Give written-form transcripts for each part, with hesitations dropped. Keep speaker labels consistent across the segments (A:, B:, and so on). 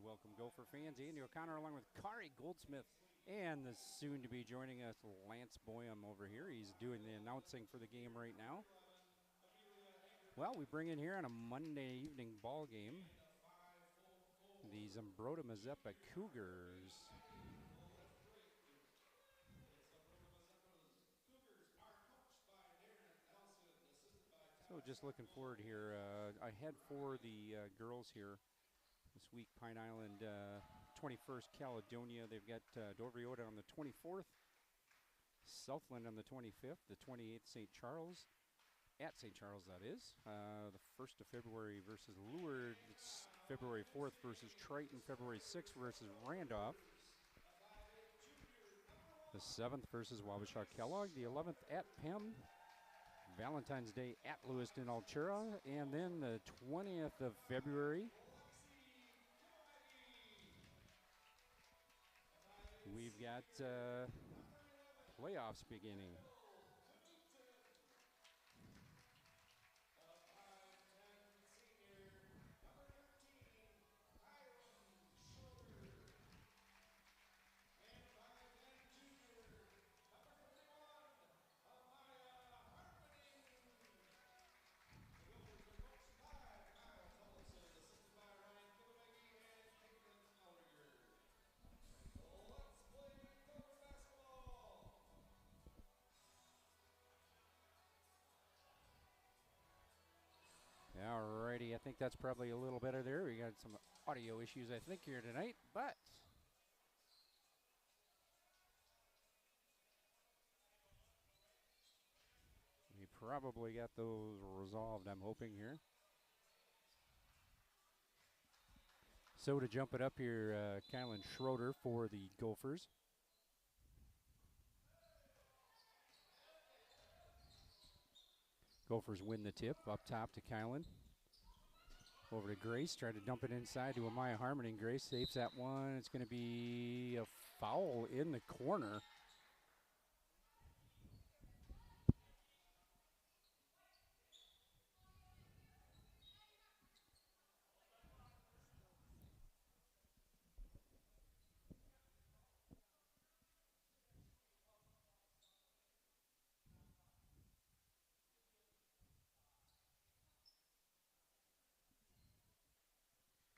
A: welcome Gopher fans. Andy O'Connor along with Kari Goldsmith and the soon-to-be joining us Lance Boyum over here. He's doing the announcing for the game right now. Well, we bring in here on a Monday evening ball game the Zumbrota Mazeppa Cougars. So just looking forward here. Ahead for the girls here this week, Pine Island 21st Caledonia. They've got Dovriota on the 24th, Southland on the 25th, the 28th St. Charles, at St. Charles that is. The 1st of February versus Lourdes, it's February 4th versus Triton, February 6th versus Randolph. The 7th versus Wabasha Kellogg, the 11th at Pem, Valentine's Day at Lewiston Altura, and then the 20th of February, we've got playoffs beginning. Alrighty, I think that's probably a little better there. We got some audio issues, I think, here tonight, but we probably got those resolved, I'm hoping here. So to jump it up here, Kylan Schroeder for the Gophers. Gophers win the tip, up top to Kylan. Over to Grace, trying to dump it inside to Amaya Harmon, and Grace saves that one. It's going to be a foul in the corner.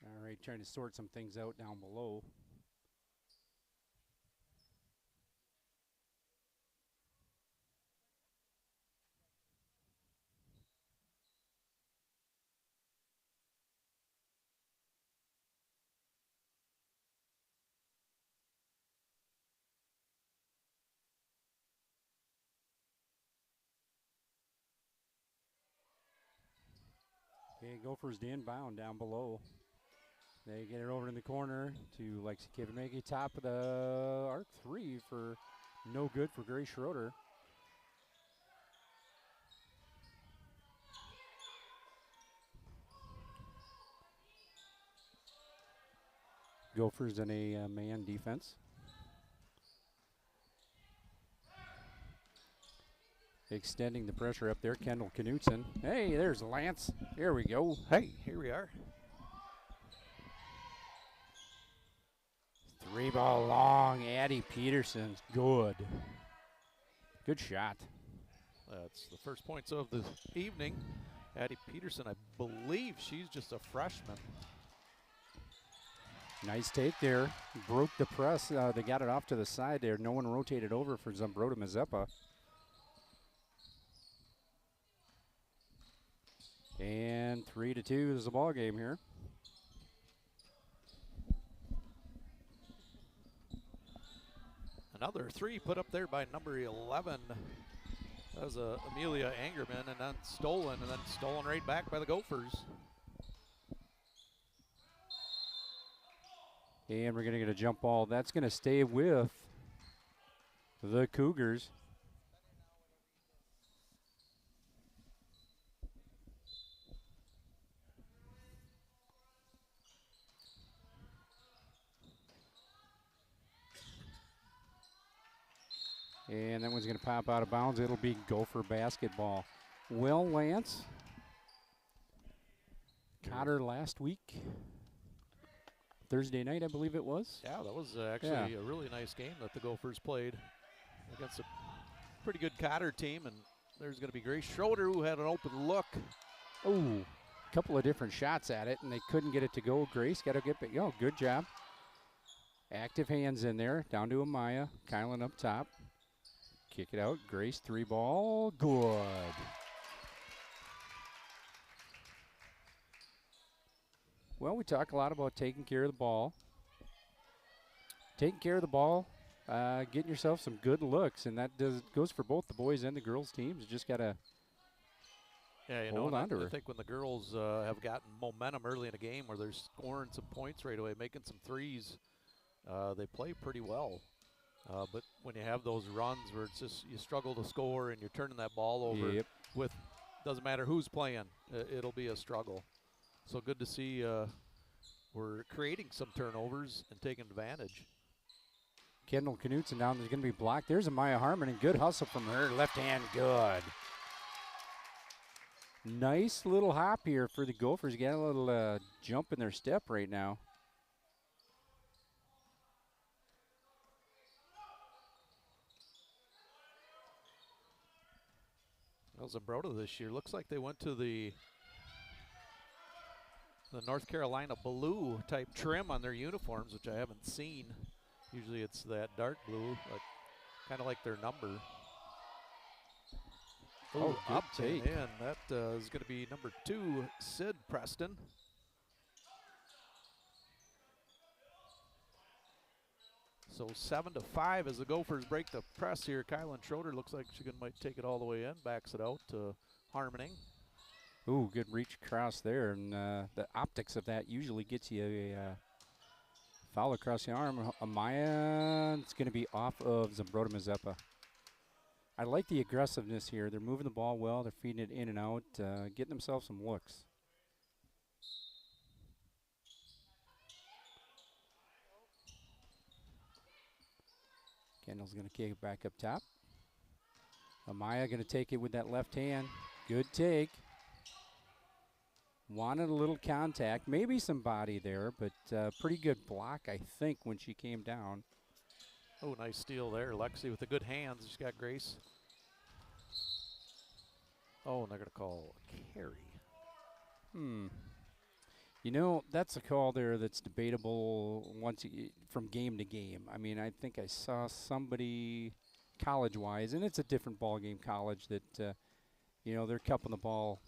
A: All right, trying to sort some things out down below. Okay, Gophers to inbound down below. They get it over in the corner to Lexi Kivimegi, top of the arc three for no good for Grace Schroeder. Gophers in a man defense. Extending the pressure up there, Kendall Knutson. Hey, there's Lance. Here we go.
B: Hey, here we are.
A: 3-ball long, Addie Peterson's good. Good shot.
B: That's the first points of the evening. Addie Peterson, I believe she's just a freshman.
A: Nice take there. Broke the press. They got it off to the side there. No one rotated over for Zumbrota Mazeppa. And 3-2 is the ball game here.
B: Another three put up there by number 11. That was Amelia Angerman, and then stolen right back by the Gophers.
A: And we're going to get a jump ball. That's going to stay with the Cougars. And that one's going to pop out of bounds. It'll be Gopher basketball. Well, Lance, Cotter last week Thursday night, I believe it was.
B: Yeah, that was actually a really nice game that the Gophers played against a pretty good Cotter team. And there's going to be Grace Schroeder, who had an open look.
A: Oh, a couple of different shots at it, and they couldn't get it to go. Grace got to get it. Oh, good job. Active hands in there. Down to Amaya. Kylan up top. Kick it out. Grace, 3-ball. Good. Well, we talk a lot about taking care of the ball. Taking care of the ball, getting yourself some good looks, and that goes for both the boys and the girls teams. You just got to hold on to her.
B: I think when the girls have gotten momentum early in a game where they're scoring some points right away, making some threes, they play pretty well. But when you have those runs where it's just you struggle to score and you're turning that ball over with doesn't matter who's playing, it'll be a struggle. So good to see we're creating some turnovers and taking advantage.
A: Kendall Knutson down, there's going to be blocked. There's Amaya Harmon, and good hustle from her. Left hand, good. Nice little hop here for the Gophers. Got a little jump in their step right now.
B: Well, Zumbrota this year looks like they went to the North Carolina blue type trim on their uniforms, which I haven't seen. Usually it's that dark blue, kind of like their number.
A: Oh,
B: up
A: take.
B: And that is going to be number 2, Sid Preston. So 7-5 as the Gophers break the press here. Kylan Schroeder looks like she might take it all the way in, backs it out to Harmoning.
A: Ooh, good reach across there, and the optics of that usually gets you a foul across the arm. Amaya, it's going to be off of Zumbrota Mazeppa. I like the aggressiveness here. They're moving the ball well. They're feeding it in and out, getting themselves some looks. Kendall's going to kick it back up top. Amaya going to take it with that left hand. Good take. Wanted a little contact, maybe some body there, but pretty good block, I think, when she came down.
B: Oh, nice steal there. Lexi with the good hands. She's got Grace. Oh, and they're going to call carry.
A: You know, that's a call there that's debatable from game to game. I mean, I think I saw somebody college-wise, and it's a different ball game college, that, you know, they're cupping the ball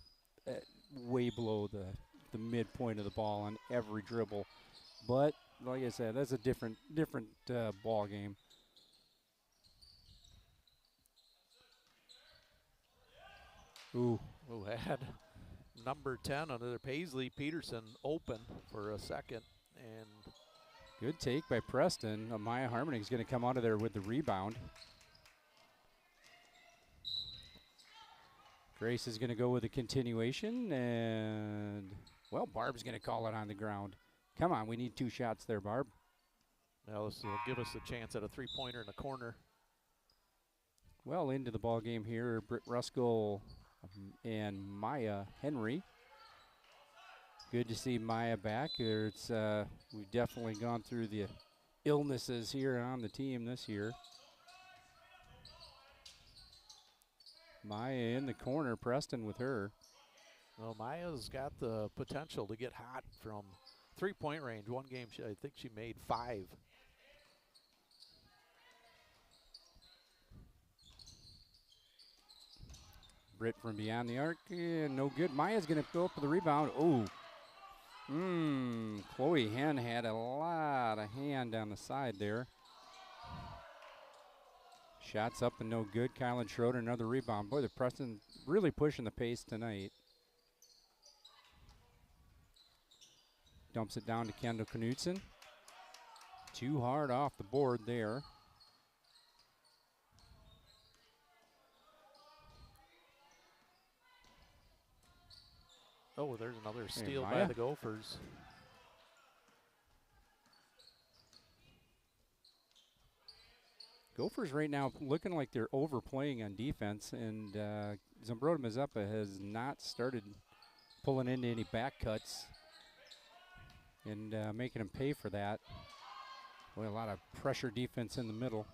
A: way below the midpoint of the ball on every dribble. But, like I said, that's a different ball game. Ooh.
B: Who had number 10 under Paisley Peterson open for a second. And
A: good take by Preston. Amaya Harmoning is going to come out of there with the rebound. Grace is going to go with a continuation, and, well, Barb's going to call it on the ground. Come on, we need 2 shots there, Barb.
B: Now this will give us a chance at a 3-pointer in the corner.
A: Well, into the ball game here, Britt Ruskell and Maya Henry. Good to see Maya back. We've definitely gone through the illnesses here on the team this year. Maya in the corner, Preston with her.
B: Well, Maya's got the potential to get hot from 3-point range. One game, I think she made 5.
A: Britt from beyond the arc, no good. Maya's going to go up for the rebound. Oh, Chloe Hen had a lot of hand on the side there. Shots up and no good. Kylan Schroeder, another rebound. Boy, the Preston really pushing the pace tonight. Dumps it down to Kendall Knutson. Too hard off the board there.
B: Oh, there's another steal by the Gophers.
A: Gophers right now looking like they're overplaying on defense, and Zumbrota Mazeppa has not started pulling into any back cuts. and making them pay for that. Boy, a lot of pressure defense in the middle.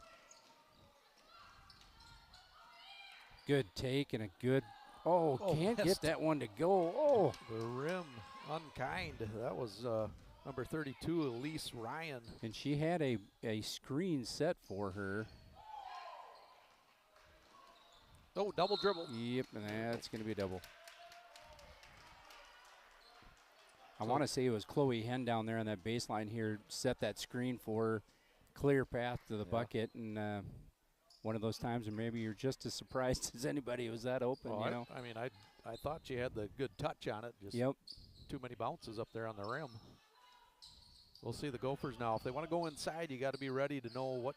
A: Good take and a good, can't get
B: missed.
A: that one to go. Oh,
B: The rim, unkind. That was number 32, Elise Ryan.
A: and she had a screen set for her.
B: Oh, double dribble.
A: Yep, and that's going to be a double. I want to say it was Chloe Hen down there on that baseline here, set that screen for her, clear path to the bucket, and one of those times where maybe you're just as surprised as anybody it was that open,
B: Oh,
A: you know.
B: I mean, I thought she had the good touch on it. Just too many bounces up there on the rim. We'll see the Gophers now. If they want to go inside, you got to be ready to know what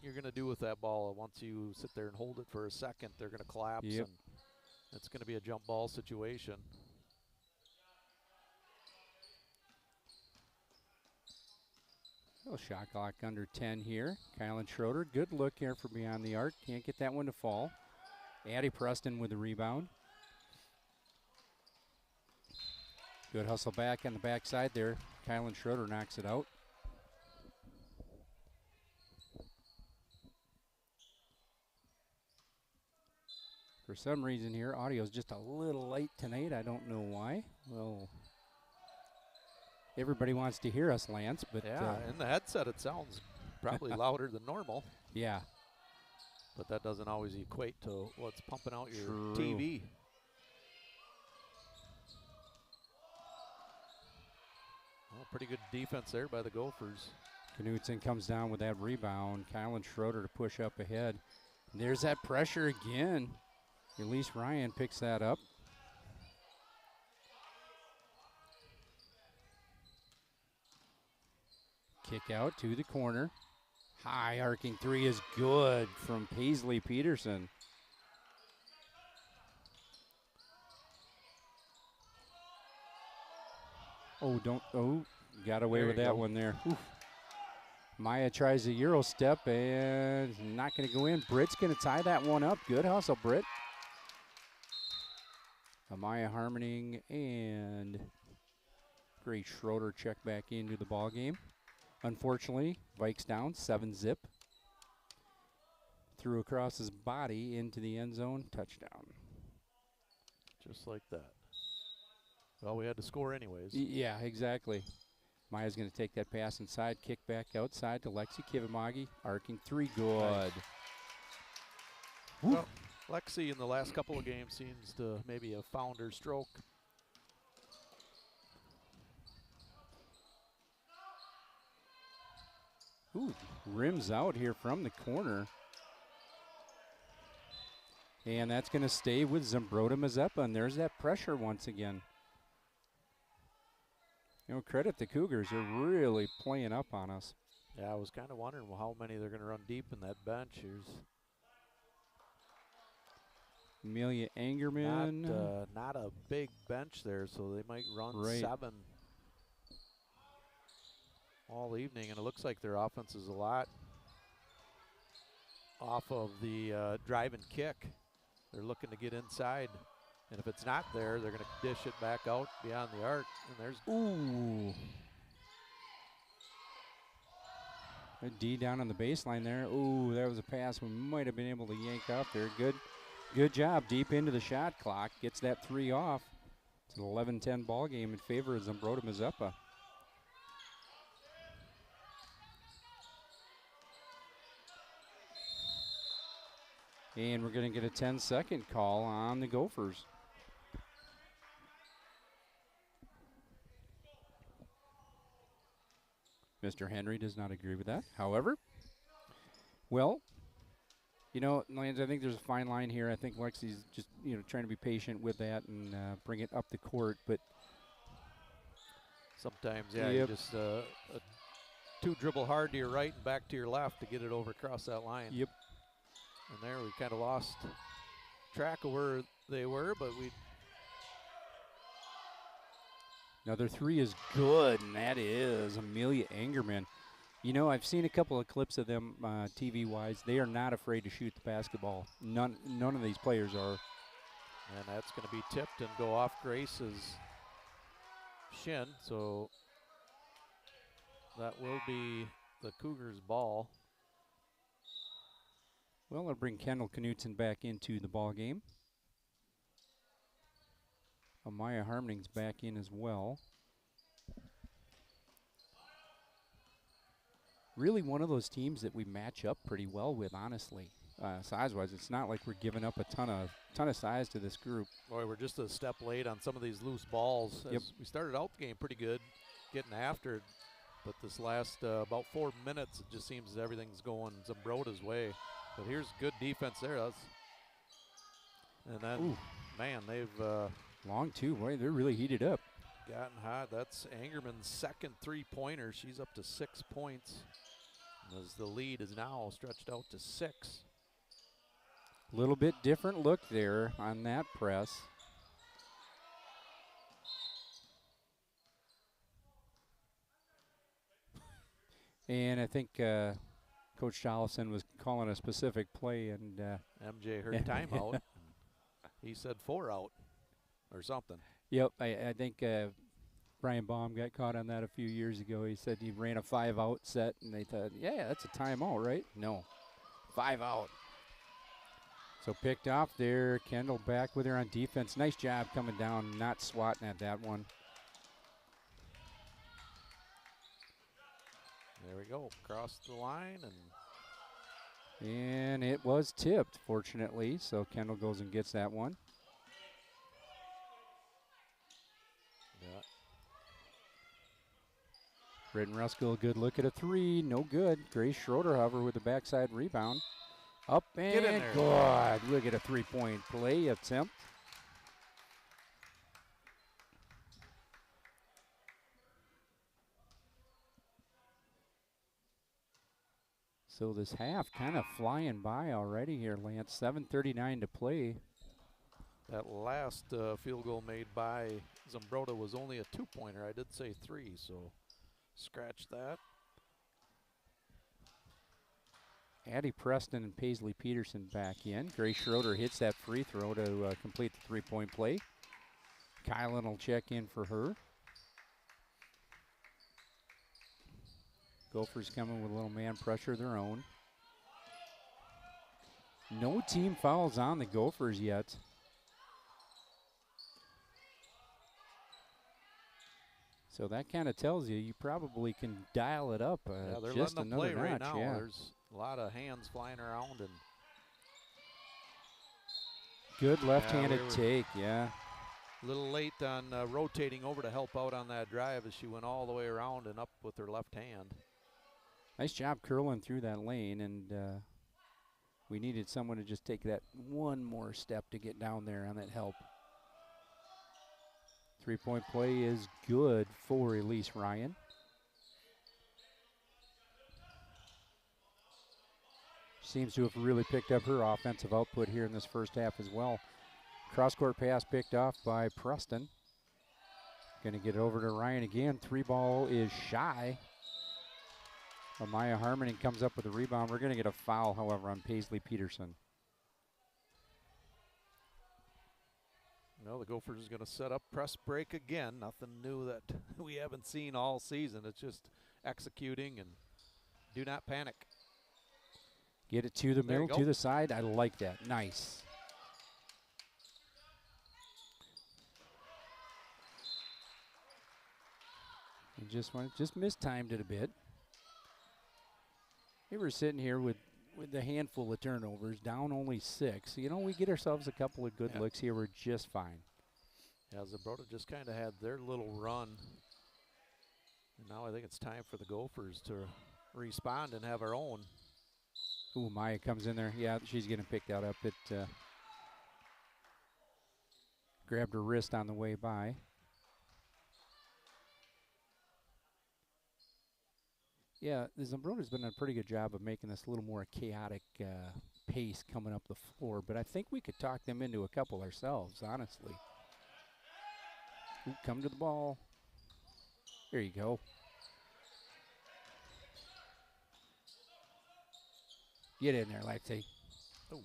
B: you're going to do with that ball. Once you sit there and hold it for a second, they're going to collapse, and it's going to be a jump ball situation.
A: Little shot clock under 10 here. Kylan Schroeder, good look here for beyond the arc. Can't get that one to fall. Addie Preston with the rebound. Good hustle back on the backside there. Kylan Schroeder knocks it out. For some reason here, audio's just a little light tonight. I don't know why. Well, everybody wants to hear us, Lance, but
B: in the headset it sounds probably louder than normal.
A: Yeah.
B: But that doesn't always equate to what's pumping out your
A: True.
B: TV. Well, pretty good defense there by the Gophers.
A: Knutson comes down with that rebound. Kylan Schroeder to push up ahead. There's that pressure again. Elise Ryan picks that up. Kick out to the corner. High arcing three is good from Paisley Peterson. Got away
B: There
A: with
B: you
A: that
B: go.
A: one there. Oof. Maya tries a Euro step and not going to go in. Britt's going to tie that one up. Good hustle, Britt. Amaya Harmoning and Grace Schroeder check back into the ball game. Unfortunately, Vikes down 7-zip. Threw across his body into the end zone. Touchdown.
B: Just like that. Well, we had to score anyways.
A: Yeah, exactly. Maya's going to take that pass inside, kick back outside to Lexi Kivimagi. Arcing three, good.
B: Well, Lexi in the last couple of games seems to maybe have found her stroke.
A: Ooh, rims out here from the corner. And that's going to stay with Zambroda Mazeppa, and there's that pressure once again. You know, credit the Cougars. They're really playing up on us.
B: Yeah, I was kind of wondering how many they're going to run deep in that bench. Here's
A: Amelia Angerman.
B: not a big bench there, so they might run 7 all evening, and it looks like their offense is a lot off of the drive and kick. They're looking to get inside, and if it's not there, they're going to dish it back out beyond the arc. And there's
A: A D down on the baseline there. Ooh, that was a pass we might have been able to yank out there. Good job deep into the shot clock. Gets that 3 off. It's an 11-10 ball game in favor of Zambroda Mazeppa. And we're going to get a 10-second call on the Gophers. Mr. Henry does not agree with that. However, well, you know, Lance, I think there's a fine line here. I think Lexi's just, you know, trying to be patient with that and bring it up the court. But
B: sometimes, you just two dribble hard to your right and back to your left to get it over across that line.
A: Yep.
B: And there we kind of lost track of where they were, but we.
A: Another 3 is good, and that is Amelia Angerman. You know, I've seen a couple of clips of them TV-wise. They are not afraid to shoot the basketball. None of these players are.
B: And that's going to be tipped and go off Grace's shin. So That will be the Cougars' ball.
A: Well, I'll bring Kendall Knutson back into the ball game. Amaya Harmoning's back in as well. Really one of those teams that we match up pretty well with, honestly. Size-wise, it's not like we're giving up a ton of size to this group.
B: Boy, we're just a step late on some of these loose balls.
A: Yep.
B: We started out the game pretty good, getting after it, but this last about 4 minutes, it just seems everything's going Zambroda's way. But here's good defense there. And then,
A: Ooh.
B: man, they've
A: Long too, boy, they're really heated up.
B: gotten hot. That's Angerman's second three-pointer. She's up to 6 points, as the lead is now stretched out to 6.
A: A little bit different look there on that press. And I think Coach Jolison was calling a specific play, and
B: MJ heard timeout. He said 4 out or something.
A: yep, I think Brian Baum got caught on that a few years ago. He said he ran a 5-out set, and they thought, yeah, that's a timeout, right? No, 5 out. So picked off there. Kendall back with her on defense. Nice job coming down, not swatting at that one.
B: There we go, across the line,
A: And it was tipped, fortunately. So Kendall goes and gets that one.
B: yeah,
A: Britton Ruskell, a good look at a 3. No good. Grace Schroeder, however, with the backside rebound. Up and
B: Get in there.
A: good. Look at a 3-point play attempt. So this half kind of flying by already here, Lance. 7:39 to play.
B: that last field goal made by Zambroda was only a 2-pointer. I did say 3, so scratch that.
A: Addie Preston and Paisley Peterson back in. Grace Schroeder hits that free throw to complete the 3-point play. Kylan will check in for her. Gophers coming with a little man pressure of their own. No team fouls on the Gophers yet. So that kind of tells you probably can dial it up
B: Yeah, they're
A: just
B: letting them
A: another
B: play right
A: notch.
B: now.
A: Yeah.
B: There's a lot of hands flying around, and
A: Good left-handed
B: we were-
A: take, yeah.
B: a little late on rotating over to help out on that drive as she went all the way around and up with her left hand.
A: Nice job curling through that lane, and we needed someone to just take that one more step to get down there on that help. 3-point play is good for Elise Ryan. Seems to have really picked up her offensive output here in this first half as well. Cross-court pass picked off by Preston. Going to get it over to Ryan again. 3-ball is shy. Amaya Harmoning comes up with a rebound. We're going to get a foul, however, on Paisley Peterson.
B: No, the Gophers is going to set up press break again. Nothing new that we haven't seen all season. It's just executing and do not panic.
A: Get it to the
B: There you
A: middle,
B: go.
A: to the side. I like that. Nice. And just mistimed it a bit. We were sitting here with a handful of turnovers, down only 6. You know, we get ourselves a couple of good
B: Yeah.
A: looks here. We're just fine.
B: Yeah, Zambroda just kind of had their little run. And now I think it's time for the Gophers to respond and have our own.
A: Ooh, Maya comes in there. Yeah, she's going to pick that up. It grabbed her wrist on the way by. Yeah, the Zambroda's been a pretty good job of making this a little more chaotic pace coming up the floor, but I think we could talk them into a couple ourselves, honestly. Ooh, come to the ball. There you go. Get in there, Lexi.
B: Oh.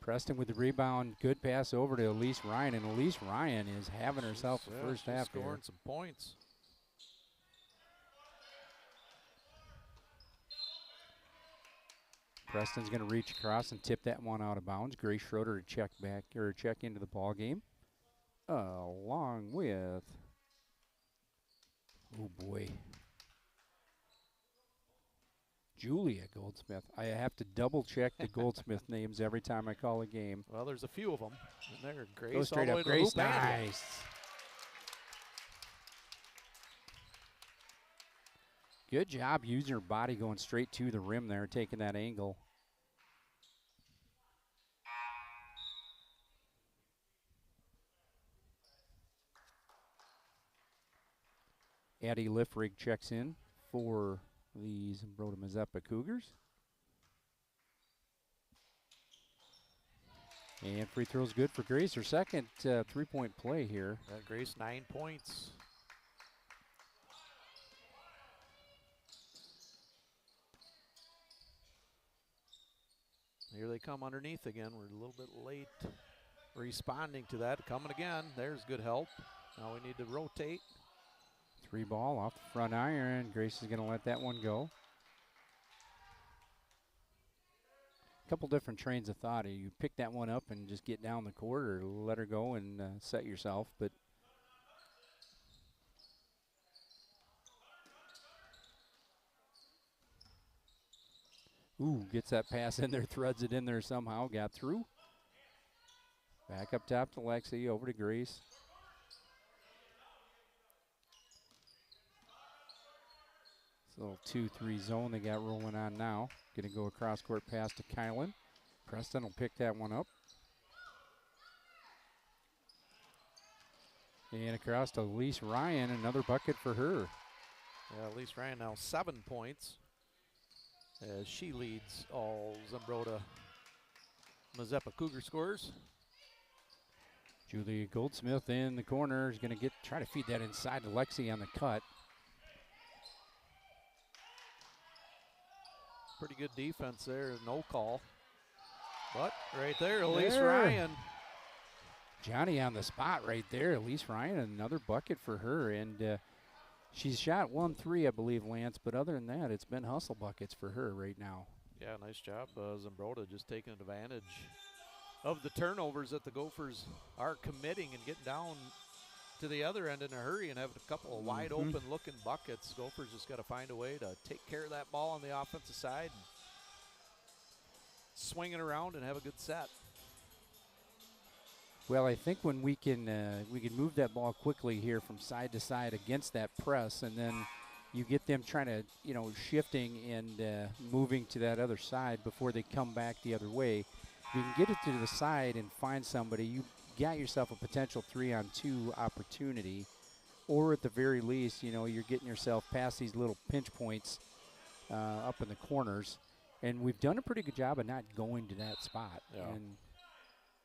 A: Preston with the rebound. Good pass over to Elise Ryan, and Elise Ryan is having herself a first half
B: scoring
A: here.
B: some points.
A: Preston's going to reach across and tip that one out of bounds. Grace Schroeder to check back or check into the ball game, along with, oh boy, Julia Goldsmith. I have to double check the Goldsmith names every time I call a game.
B: Well, there's a few of them. And there, Grace.
A: Go straight
B: all the
A: up,
B: way to the
A: Grace.
B: hoop and
A: Nice. Good job using her body going straight to the rim there, taking that angle. Addie Liffrig checks in for the Zumbrota-Mazeppa Cougars. And free throw's good for Grace. Her second three-point play here.
B: Grace, 9 points. Here they come underneath again. We're a little bit late responding to that. Coming again. There's good help. Now we need to rotate.
A: 3 ball off the front iron. Grace is going to let that one go. A couple different trains of thought. You pick that one up and just get down the court, or let her go and set yourself. But ooh, gets that pass in there, threads it in there somehow, got through. Back up top to Lexi, over to Grace. It's a little 2-3 zone they got rolling on now. Gonna go across court pass to Kylan. Preston will pick that one up. And across to Elise Ryan, another bucket for her.
B: Yeah, Elise Ryan now 7 points as she leads all Zumbrota-Mazeppa Cougar scorers.
A: Julia Goldsmith in the corner is gonna try to feed that inside to Lexi on the cut.
B: Pretty good defense there, no call. But right there, Elise
A: There.
B: Ryan.
A: Johnny on the spot right there. Elise Ryan, another bucket for her. And she's shot 1-3, I believe, Lance. But other than that, it's been hustle buckets for her right now.
B: Yeah, nice job. Zumbrota just taking advantage of the turnovers that the Gophers are committing and getting down to the other end in a hurry and having a couple of wide open looking buckets. Gophers just got to find a way to take care of that ball on the offensive side, and swing it around and have a good set.
A: Well, I think when we can move that ball quickly here from side to side against that press, and then you get them trying to, shifting and moving to that other side before they come back the other way. If you can get it to the side and find somebody, you got yourself a potential 3-on-2 opportunity, or at the very least, you're getting yourself past these little pinch points up in the corners. And we've done a pretty good job of not going to that spot.
B: Yeah.
A: And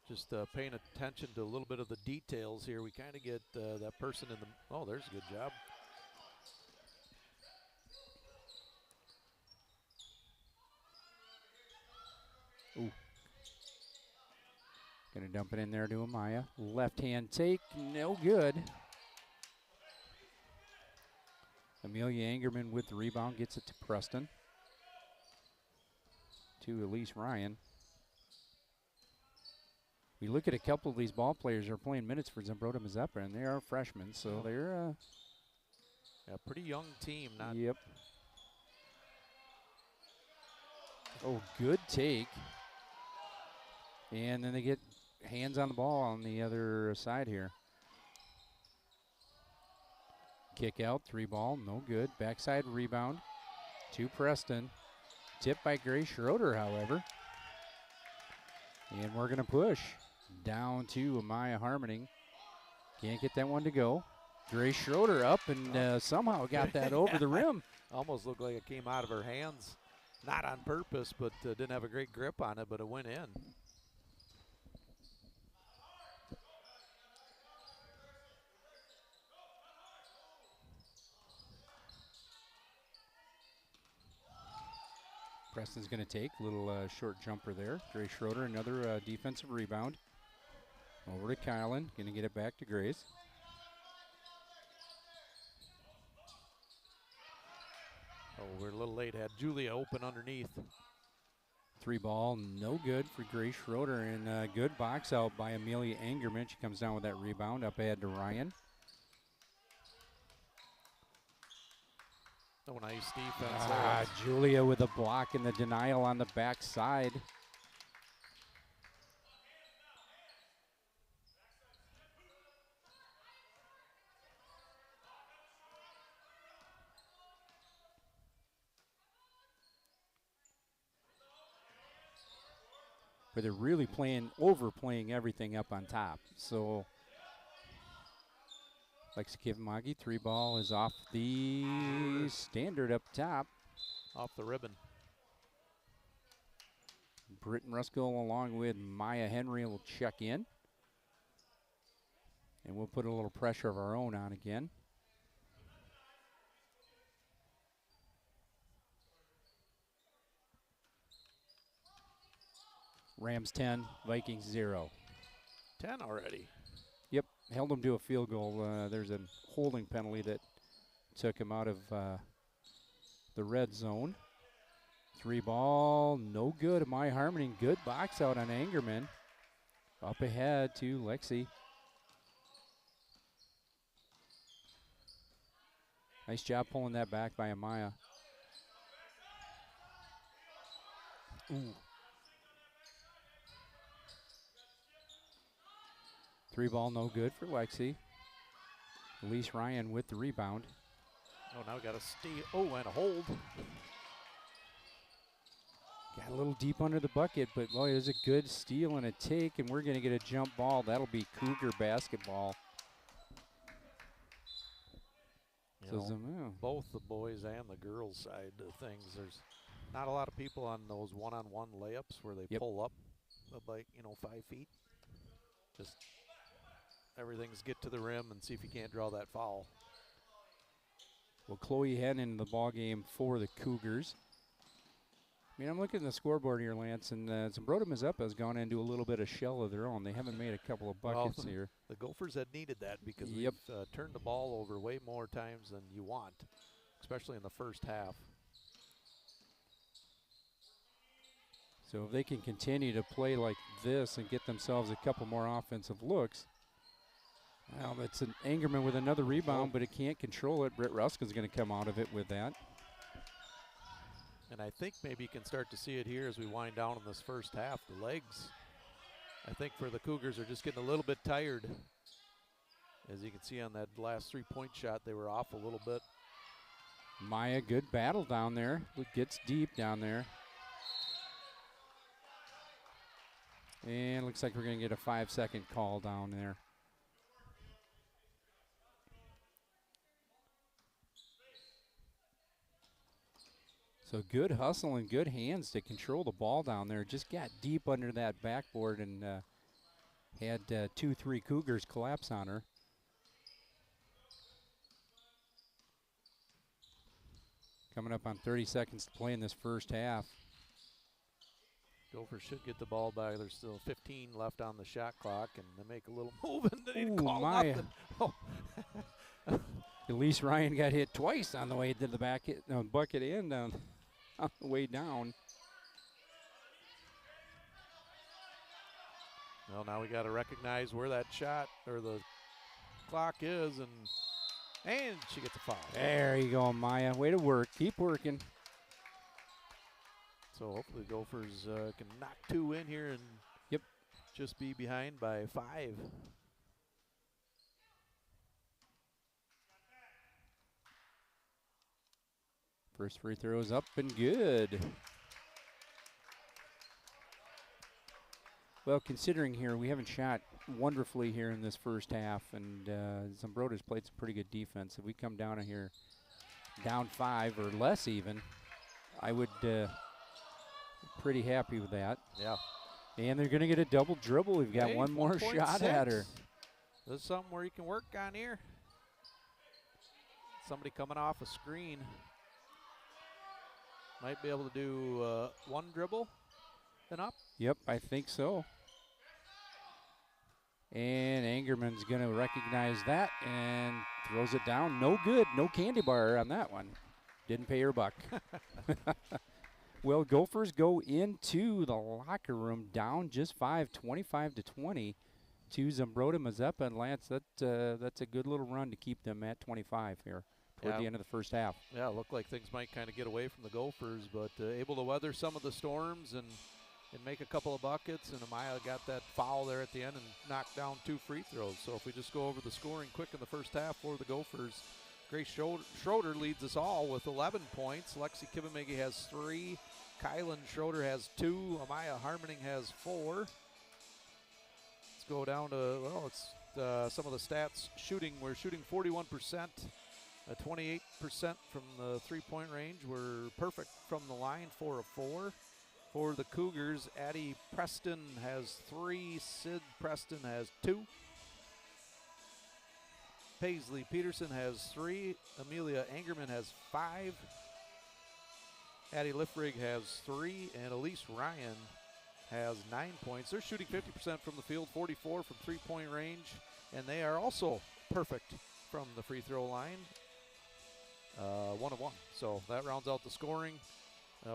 B: just paying attention to a little bit of the details here. We kind of get that person in the, oh, there's a good job.
A: ooh. Gonna dump it in there to Amaya. Left hand take, no good. Amelia Angerman with the rebound, gets it to Preston. To Elise Ryan. We look at a couple of these ball players who are playing minutes for Zumbrota-Mazeppa, and they are freshmen, so they're
B: a pretty young team. Not
A: yep. Oh, good take. And then they get hands on the ball on the other side here. Kick out, 3 ball, no good. Backside rebound to Preston. Tipped by Grace Schroeder, however. And we're going to push down to Amaya Harmoning. Can't get that one to go. Grace Schroeder up and somehow got that over the rim.
B: almost looked like it came out of her hands. Not on purpose, but didn't have a great grip on it, but it went in.
A: Preston's going to take a little short jumper there. Grace Schroeder, another defensive rebound. Over to Kylan, going to get it back to Grace.
B: Oh, we're a little late. Had Julia open underneath.
A: 3 ball, no good for Grace Schroeder, and good box out by Amelia Angerman. She comes down with that rebound, up ahead to Ryan.
B: Oh, nice defense there.
A: Julia with a block and the denial on the backside. But they're really overplaying everything up on top. So Lexi Kivimagi, 3 ball is off the standard up top.
B: Off the ribbon.
A: Britton Ruskell along with Maya Henry will check in. And we'll put a little pressure of our own on again. Rams 10, Vikings 0.
B: 10 already.
A: Yep, held them to a field goal. There's a holding penalty that took him out of the red zone. 3 ball, no good. My Harmony, good box out on Angerman. Up ahead to Lexi. Nice job pulling that back by Amaya. Ooh. 3 ball, no good for Lexi. Elise Ryan with the rebound.
B: Oh, now we got a steal. Oh, and a hold.
A: Got a little deep under the bucket, but boy, there's a good steal and a take, and we're going to get a jump ball. That'll be Cougar basketball.
B: Both the boys and the girls side of things, there's not a lot of people on those one-on-one layups where they pull up like, 5 feet. Just everything's get to the rim and see if you can't draw that foul.
A: Well, Chloe Henn in the ball game for the Cougars. I mean, I'm looking at the scoreboard here, Lance, and Zumbrota Mazeppa has gone into a little bit of shell of their own. They haven't made a couple of buckets here.
B: The Gophers had needed that because we've turned the ball over way more times than you want, especially in the first half.
A: So if they can continue to play like this and get themselves a couple more offensive looks. Well, that's an Angerman with another rebound, but it can't control it. Britt Ruskell's going to come out of it with that.
B: And I think maybe you can start to see it here as we wind down in this first half. The legs, I think for the Cougars, are just getting a little bit tired. As you can see on that last 3-point shot, they were off a little bit.
A: Maya, good battle down there. It gets deep down there. And looks like we're going to get a 5-second call down there. So good hustle and good hands to control the ball down there. Just got deep under that backboard and had 2-3 Cougars collapse on her. Coming up on 30 seconds to play in this first half.
B: Gophers should get the ball back. There's still 15 left on the shot clock, and they make a little move, and they didn't call nothing. Oh.
A: Elise Ryan got hit twice on the way to the bucket and on the way down.
B: Well, now we got to recognize where that shot or the clock is, and she gets a foul.
A: There you go, Maya. Way to work. Keep working.
B: So hopefully the Gophers can knock 2 in here and just be behind by 5.
A: First free throw is up and good. Well, considering here we haven't shot wonderfully here in this first half, and Zumbrota's played some pretty good defense. If we come down here down 5 or less even, I would pretty happy with that.
B: Yeah.
A: And they're going to get a double dribble. We've got one more shot at her.
B: There's something where you can work on here. Somebody coming off a screen. Might be able to do one dribble and up.
A: Yep, I think so. And Angerman's going to recognize that and throws it down. No good. No candy bar on that one. Didn't pay her buck. Well, Gophers go into the locker room down just 5, 25-20 to Zumbrota Mazeppa. And Lance, that's a good little run to keep them at 25 here toward the end of the first half.
B: Yeah, it looked like things might kind of get away from the Gophers, but able to weather some of the storms and make a couple of buckets. And Amaya got that foul there at the end and knocked down 2 free throws. So if we just go over the scoring quick in the first half for the Gophers, Grace Schroeder leads us all with 11 points. Lexi Kibamegi has 3. Kylan Schroeder has 2. Amaya Harmoning has 4. Let's go down to, well, it's some of the stats. Shooting, we're shooting 41%, 28% from the three-point range. We're perfect from the line, 4 of 4. For the Cougars, Addie Preston has 3. Sid Preston has 2. Paisley Peterson has 3. Amelia Angerman has 5. Addie Liffrig has 3. And Elise Ryan has 9 points. They're shooting 50% from the field, 44 from three-point range. And they are also perfect from the free throw line. 1 of 1. So that rounds out the scoring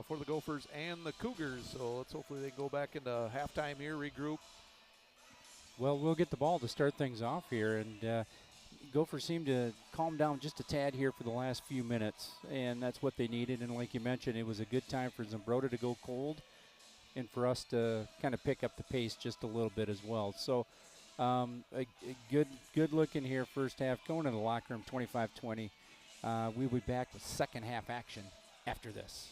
B: for the Gophers and the Cougars. So let's hopefully they go back into halftime here, regroup.
A: Well, we'll get the ball to start things off here. And Gophers seemed to calm down just a tad here for the last few minutes, and that's what they needed. And like you mentioned, it was a good time for Zumbrota to go cold and for us to kind of pick up the pace just a little bit as well. So a good look in here first half. Going to the locker room 25-20. We'll be back with second half action after this.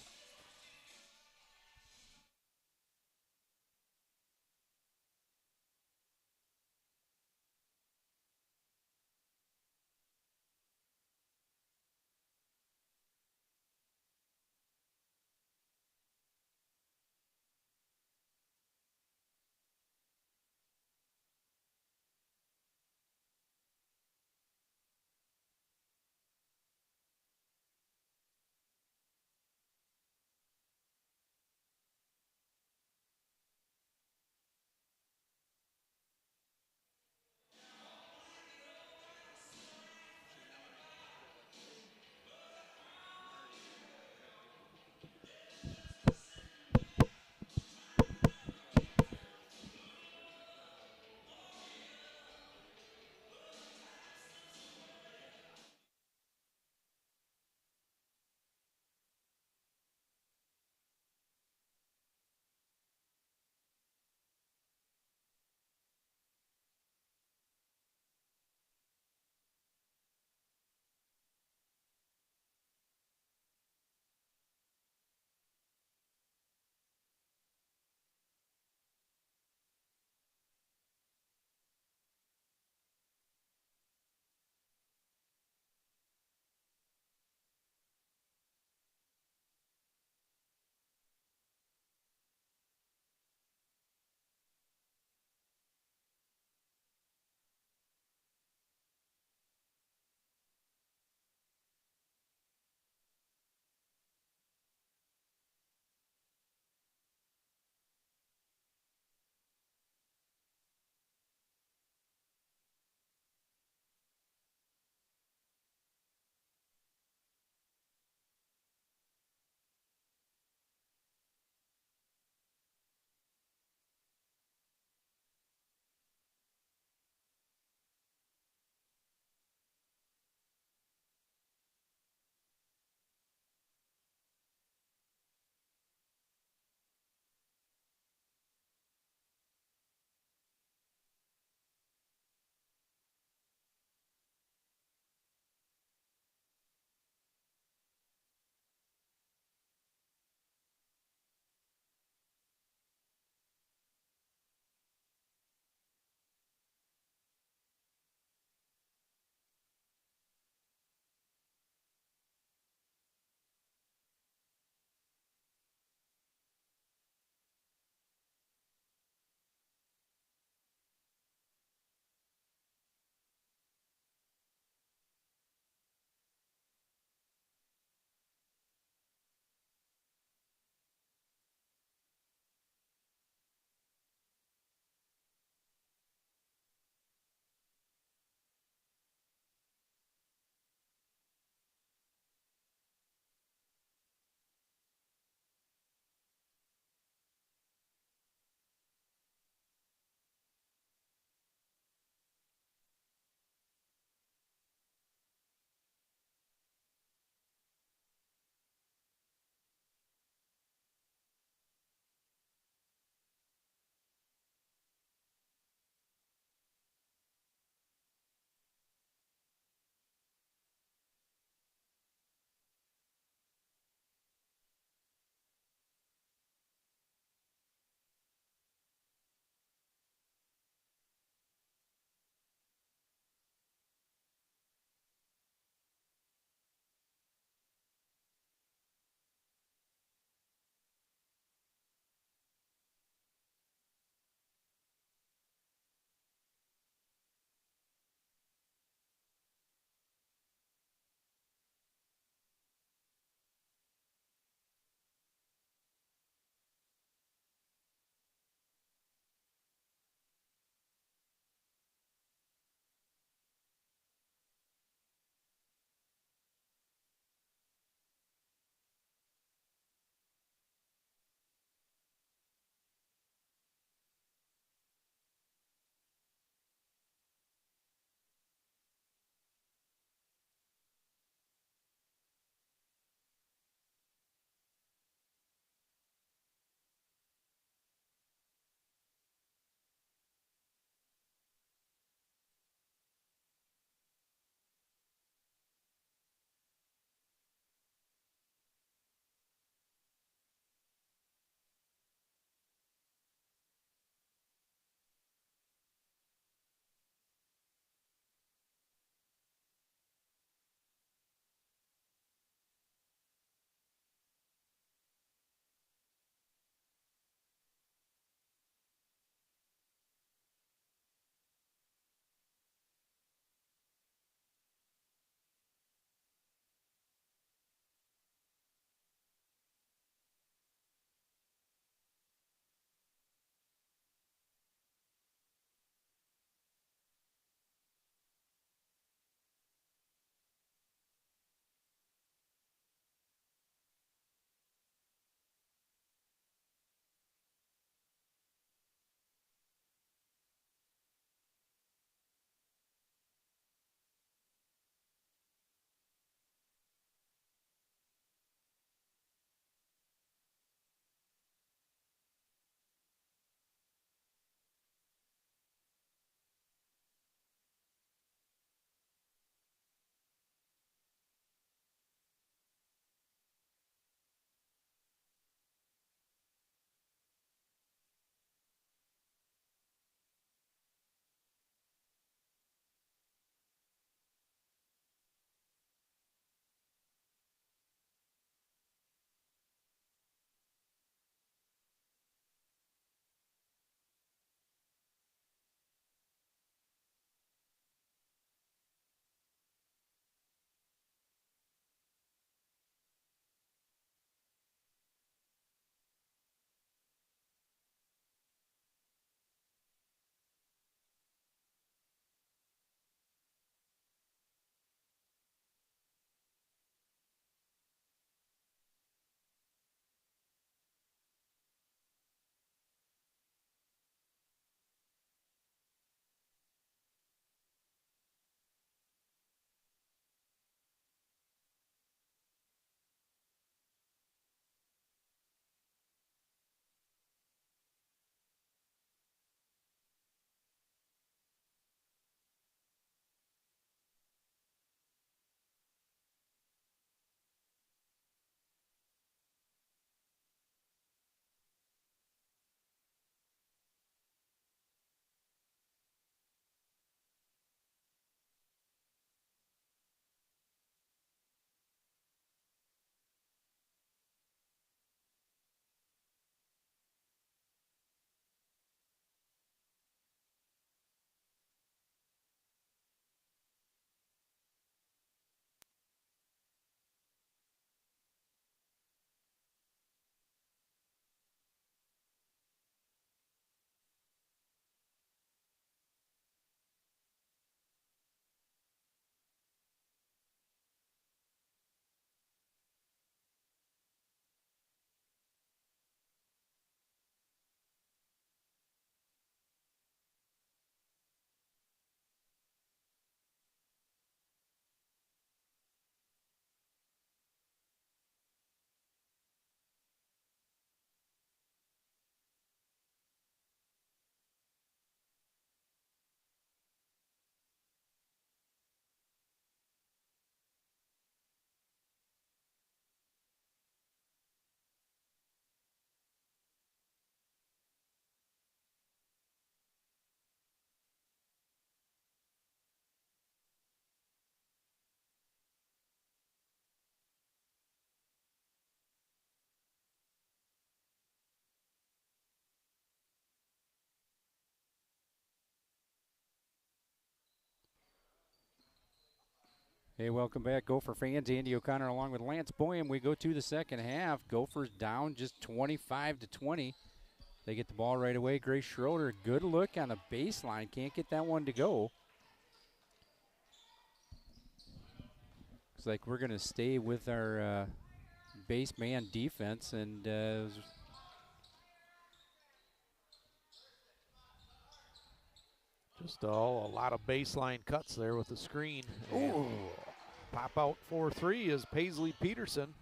A: Hey, welcome back, Gopher fans. Andy O'Connor along with Lance Boyum. We go to the second half. Gophers down just 25-20. They get the ball right away. Grace Schroeder, good look on the baseline. Can't get that one to go. Looks like we're going to stay with our base man defense, and
B: just a lot of baseline cuts there with the screen.
A: ooh.
B: Pop out 4-3 is Paisley Peterson.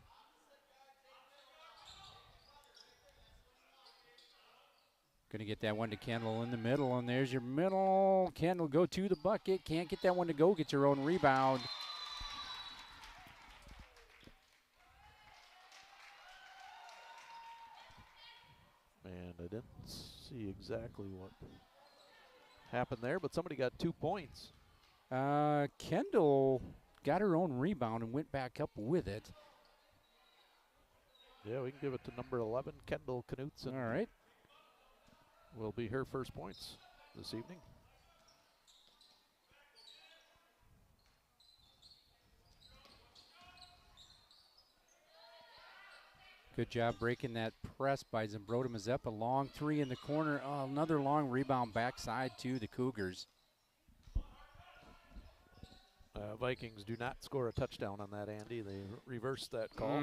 A: Going to get that one to Kendall in the middle, and there's your middle. Kendall go to the bucket. Can't get that one to go. Get your own rebound.
B: And I didn't see exactly what happened there, but somebody got 2 points.
A: Kendall got her own rebound and went back up with it.
B: Yeah, we can give it to number 11, Kendall Knutson.
A: All right.
B: Will be her first points this evening.
A: Good job breaking that press by Zambroda Mazeppa. Long three in the corner. Oh, another long rebound backside to the Cougars.
B: Vikings do not score a touchdown on that, Andy. They reversed that call.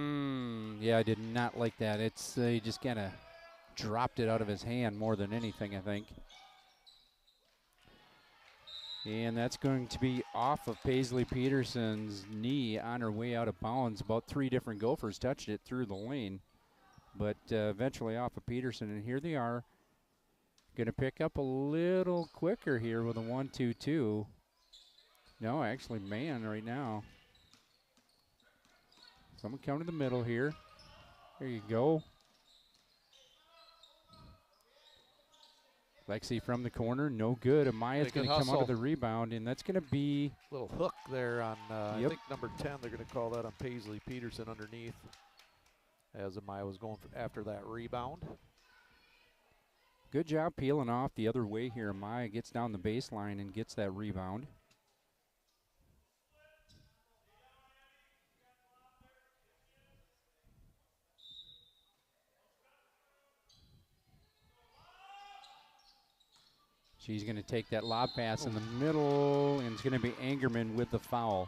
A: Yeah, I did not like that. It's he just kind of dropped it out of his hand more than anything, I think. And that's going to be off of Paisley Peterson's knee on her way out of bounds. About 3 different Gophers touched it through the lane, but eventually off of Peterson. And here they are, going to pick up a little quicker here with a 1-2-2. No, actually man right now. Someone come to the middle here. There you go. Lexi from the corner, no good. Amaya's going to come out of the rebound, and that's going to be
B: little hook there on,
A: Yep.
B: I think number 10. They're going to call that on Paisley Peterson underneath as Amaya was going after that rebound.
A: good job peeling off the other way here. Amaya gets down the baseline and gets that rebound. She's going to take that lob pass in the middle, and it's going to be Angerman with the foul.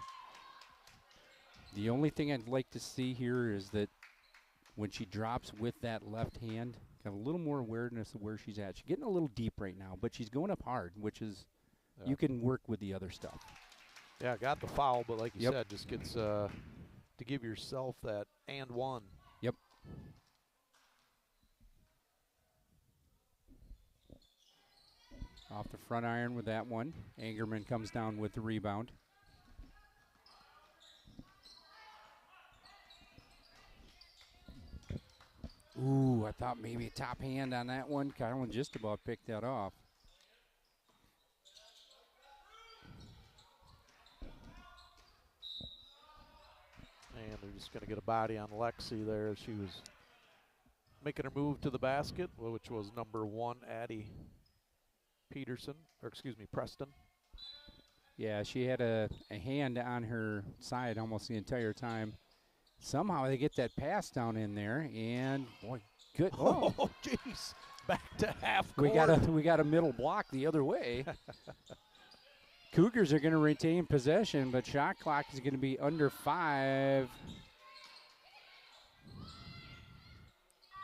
A: The only thing I'd like to see here is that when she drops with that left hand, have a little more awareness of where she's at. She's getting a little deep right now, but she's going up hard, which is you can work with the other stuff.
B: Yeah, got the foul, but like you
A: Yep.
B: said, just gets to give yourself that and one.
A: Yep. Off the front iron with that one. Angerman comes down with the rebound. Ooh, I thought maybe a top hand on that one. Kylan just about picked that off.
B: And they're just going to get a body on Lexi there. She was making her move to the basket, which was number 1, Addie Peterson, or excuse me, Preston.
A: Yeah, she had a hand on her side almost the entire time. Somehow they get that pass down in there, and boy, good. Oh,
B: Oh, jeez. Back to half
A: we
B: court.
A: got a middle block the other way. Cougars are going to retain possession, but shot clock is going to be under 5.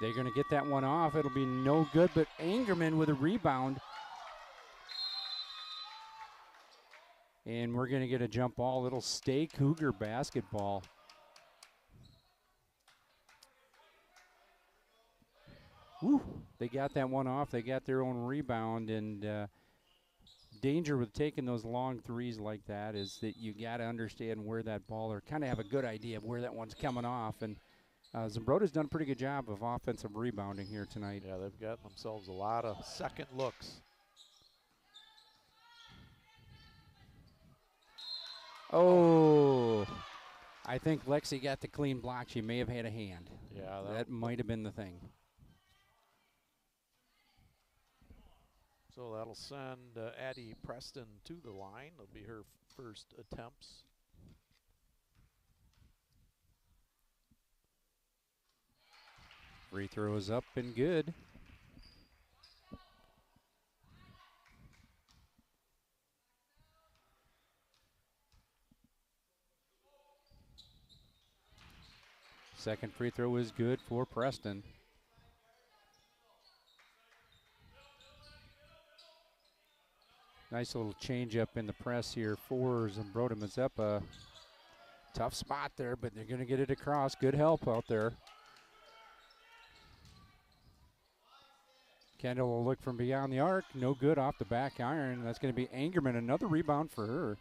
A: They're going to get that one off. It'll be no good, but Angerman with a rebound. And we're going to get a jump ball. It'll stay Cougar basketball. Woo, they got that one off. They got their own rebound, and danger with taking those long threes like that is that you got to understand where that ball, or kind of have a good idea of where that one's coming off. And Zambroda's done a pretty good job of offensive rebounding here tonight.
B: Yeah, they've gotten themselves a lot of second looks.
A: Oh, I think Lexi got the clean block. She may have had a hand.
B: Yeah,
A: That might have been the thing.
B: So that'll send Addie Preston to the line. It'll be her first attempts.
A: Free throw is up and good. Second free throw is good for Preston. Nice little change up in the press here for Zumbrota Mazeppa. Tough spot there, but they're going to get it across. Good help out there. Kendall will look from beyond the arc. No good off the back iron. That's going to be Angerman. Another rebound for her.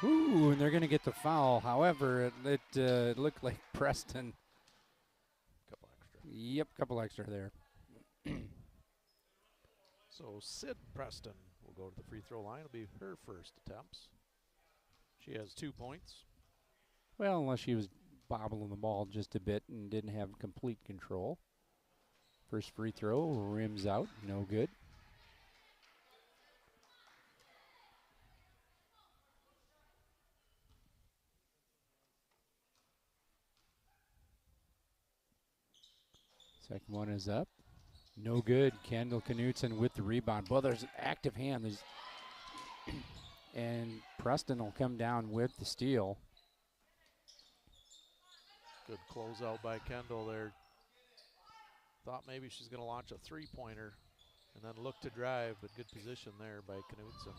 A: Ooh, and they're going to get the foul. However, it looked like Preston.
B: Couple extra.
A: Yep, couple extra there.
B: So Sid Preston will go to the free throw line. It'll be her first attempts. She has 2 points.
A: Well, unless she was bobbling the ball just a bit and didn't have complete control. First free throw, rims out, no good. Second one is up. No good. Kendall Knutson with the rebound. Well, there's an active hand. And Preston will come down with the steal.
B: Good closeout by Kendall there. Thought maybe she's going to launch a three-pointer and then look to drive, but good position there by Knutson.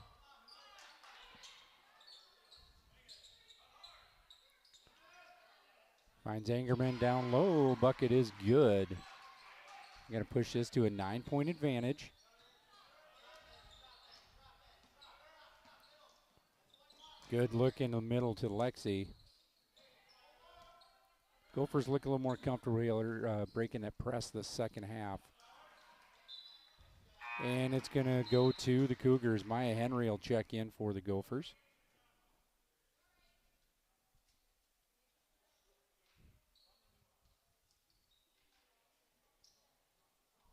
A: Finds Angerman down low. Bucket is good. Going to push this to a 9-point advantage. Good look in the middle to Lexi. Gophers look a little more comfortable breaking that press the second half. And it's going to go to the Cougars. Maya Henry will check in for the Gophers.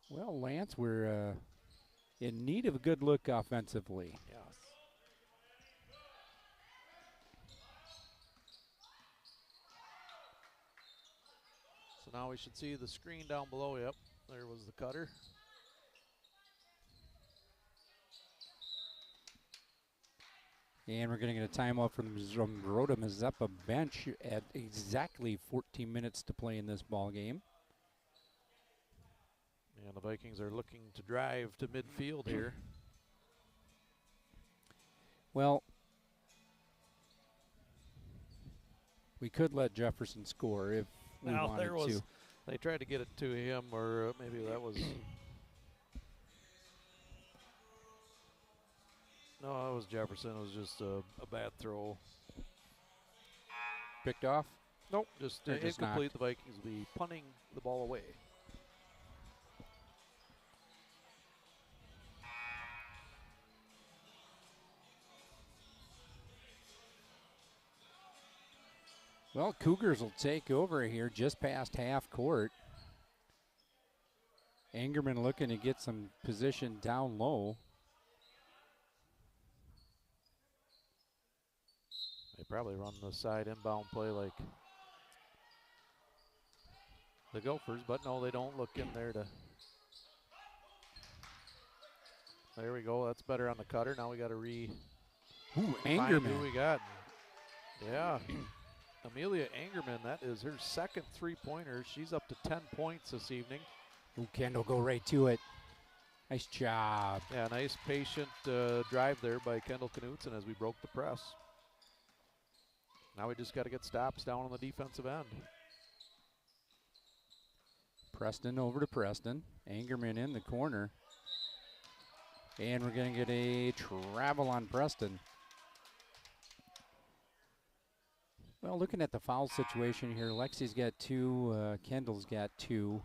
A: Well, Lance, we're in need of a good look offensively.
B: Yes. So now we should see the screen down below. Yep, there was the cutter.
A: And we're going to get a timeout from the Zumbrota Mazeppa bench at exactly 14 minutes to play in this ball game.
B: And the Vikings are looking to drive to midfield here.
A: Well, we could let Jefferson score if we wanted to.
B: They tried to get it to him, or maybe that was. No, that was Jefferson. It was just a bad throw.
A: Picked off?
B: Nope, just
A: They're just
B: incomplete.
A: knocked.
B: The Vikings will be punting the ball away.
A: Well, Cougars will take over here just past half court. Angerman looking to get some position down low.
B: They probably run the side inbound play like the Gophers, but no, they don't look in there to. There we go. That's better on the cutter. Now we got to
A: Ooh,
B: find
A: Angerman.
B: who we got. Yeah. Amelia Angerman, that is her second three-pointer. She's up to 10 points this evening.
A: Ooh, Kendall go right to it. Nice job.
B: Yeah, nice patient drive there by Kendall Knutson as we broke the press. Now we just got to get stops down on the defensive end.
A: Preston over to Preston. Angerman in the corner. And we're going to get a travel on Preston. Well, looking at the foul situation here, Lexi's got 2, Kendall's got 2.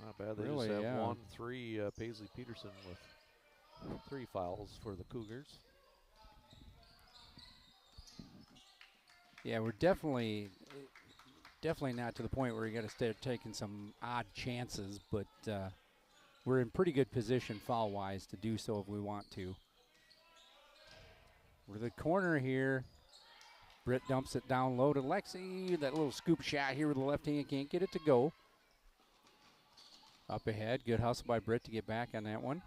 B: Not bad. They
A: Really,
B: just have
A: yeah.
B: 1-3. Paisley Peterson with 3 fouls for the Cougars.
A: Yeah, we're definitely not to the point where you got to start taking some odd chances, but we're in pretty good position foul-wise to do so if we want to. Over the corner here. Britt dumps it down low to Lexi. That little scoop shot here with the left hand, can't get it to go. Up ahead, good hustle by Britt to get back on that one.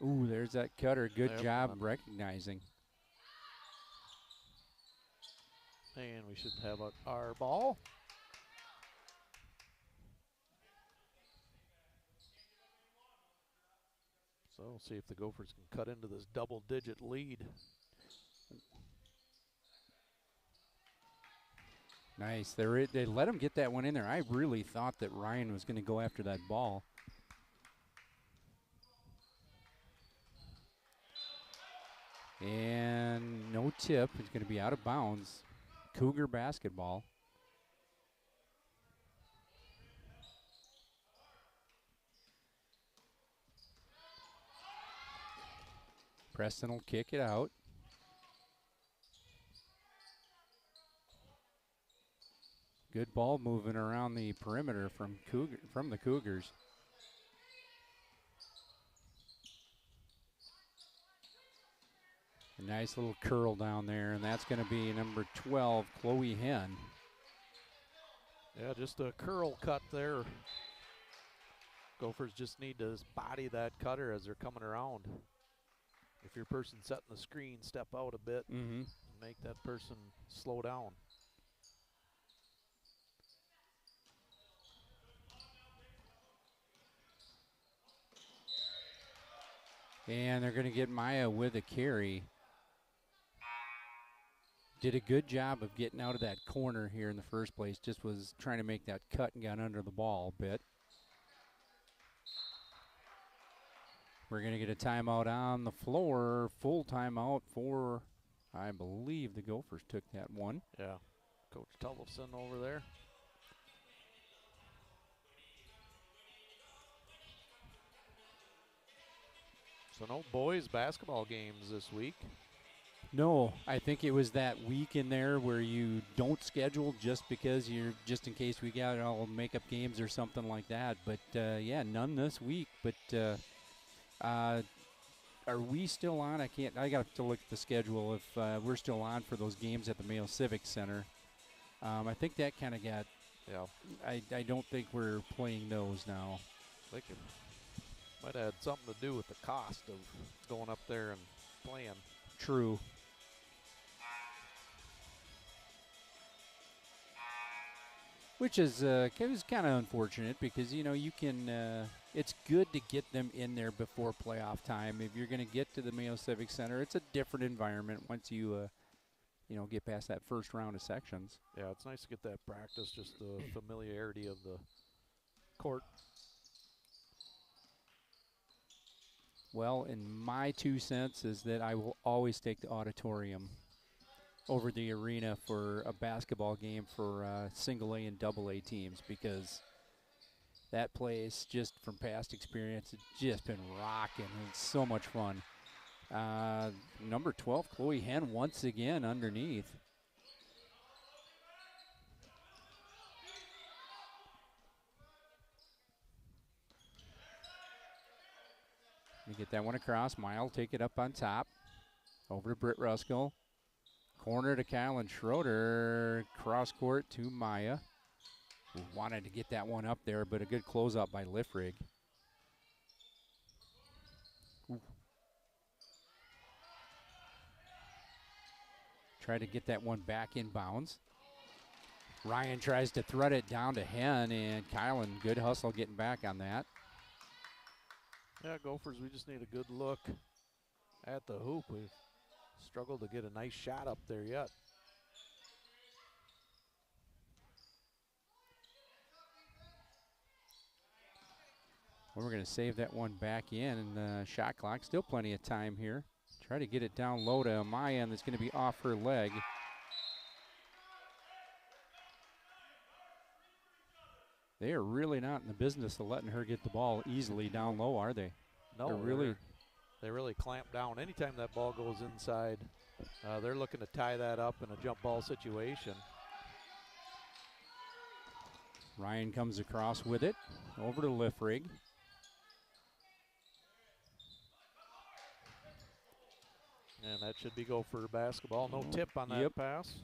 A: Ooh, there's that cutter. Good job recognizing.
B: And we should have our ball. So we'll see if the Gophers can cut into this double-digit lead.
A: Nice. They let him get that one in there. I really thought that Ryan was going to go after that ball. And no tip. It's going to be out of bounds. Cougar basketball. Preston will kick it out. Good ball moving around the perimeter from the Cougars. A nice little curl down there, and that's going to be number 12, Chloe Henn.
B: Yeah, just a curl cut there. Gophers just need to body that cutter as they're coming around. If your person's setting the screen, step out a bit and make that person slow down.
A: And they're going to get Maya with a carry. Did a good job of getting out of that corner here in the first place. Just was trying to make that cut and got under the ball a bit. We're going to get a timeout on the floor. Full timeout for, I believe, the Gophers took that one.
B: Yeah, Coach Tullefson over there. So no boys basketball games this week.
A: No, I think it was that week in there where you don't schedule just because just in case we got all makeup games or something like that. But yeah, none this week. But are we still on? I got to look at the schedule if we're still on for those games at the Mayo Civic Center. I think that kind of got.
B: Yeah.
A: I don't think we're playing those now.
B: I think it might have had something to do with the cost of going up there and playing.
A: True. Which is kind of unfortunate because, you can, it's good to get them in there before playoff time. If you're going to get to the Mayo Civic Center, it's a different environment once you, get past that first round of sections.
B: Yeah, it's nice to get that practice, just the familiarity of the court.
A: Well, in my 2 cents is that I will always take the auditorium over the arena for a basketball game for single A and double A teams because that place, just from past experience, has just been rocking. It's so much fun. Number 12, Chloe Henn, once again underneath. You get that one across. Mile take it up on top. Over to Britt Ruskell. Corner to Kylan Schroeder. Cross court to Maya. Who wanted to get that one up there, but a good closeout by Liffrig. Try to get that one back in bounds. Ryan tries to thread it down to Henn, and Kylan, good hustle getting back on that.
B: Yeah, Gophers, we just need a good look at the hoop. We've struggled to get a nice shot up there yet.
A: Well, we're going to save that one back in, and shot clock, still plenty of time here. Try to get it down low to Amaya, and that's going to be off her leg. They are really not in the business of letting her get the ball easily down low, are they?
B: No, they really clamp down. Anytime that ball goes inside, they're looking to tie that up in a jump ball situation.
A: Ryan comes across with it. Over to Liffrig.
B: And that should be Gopher basketball. No tip on that pass.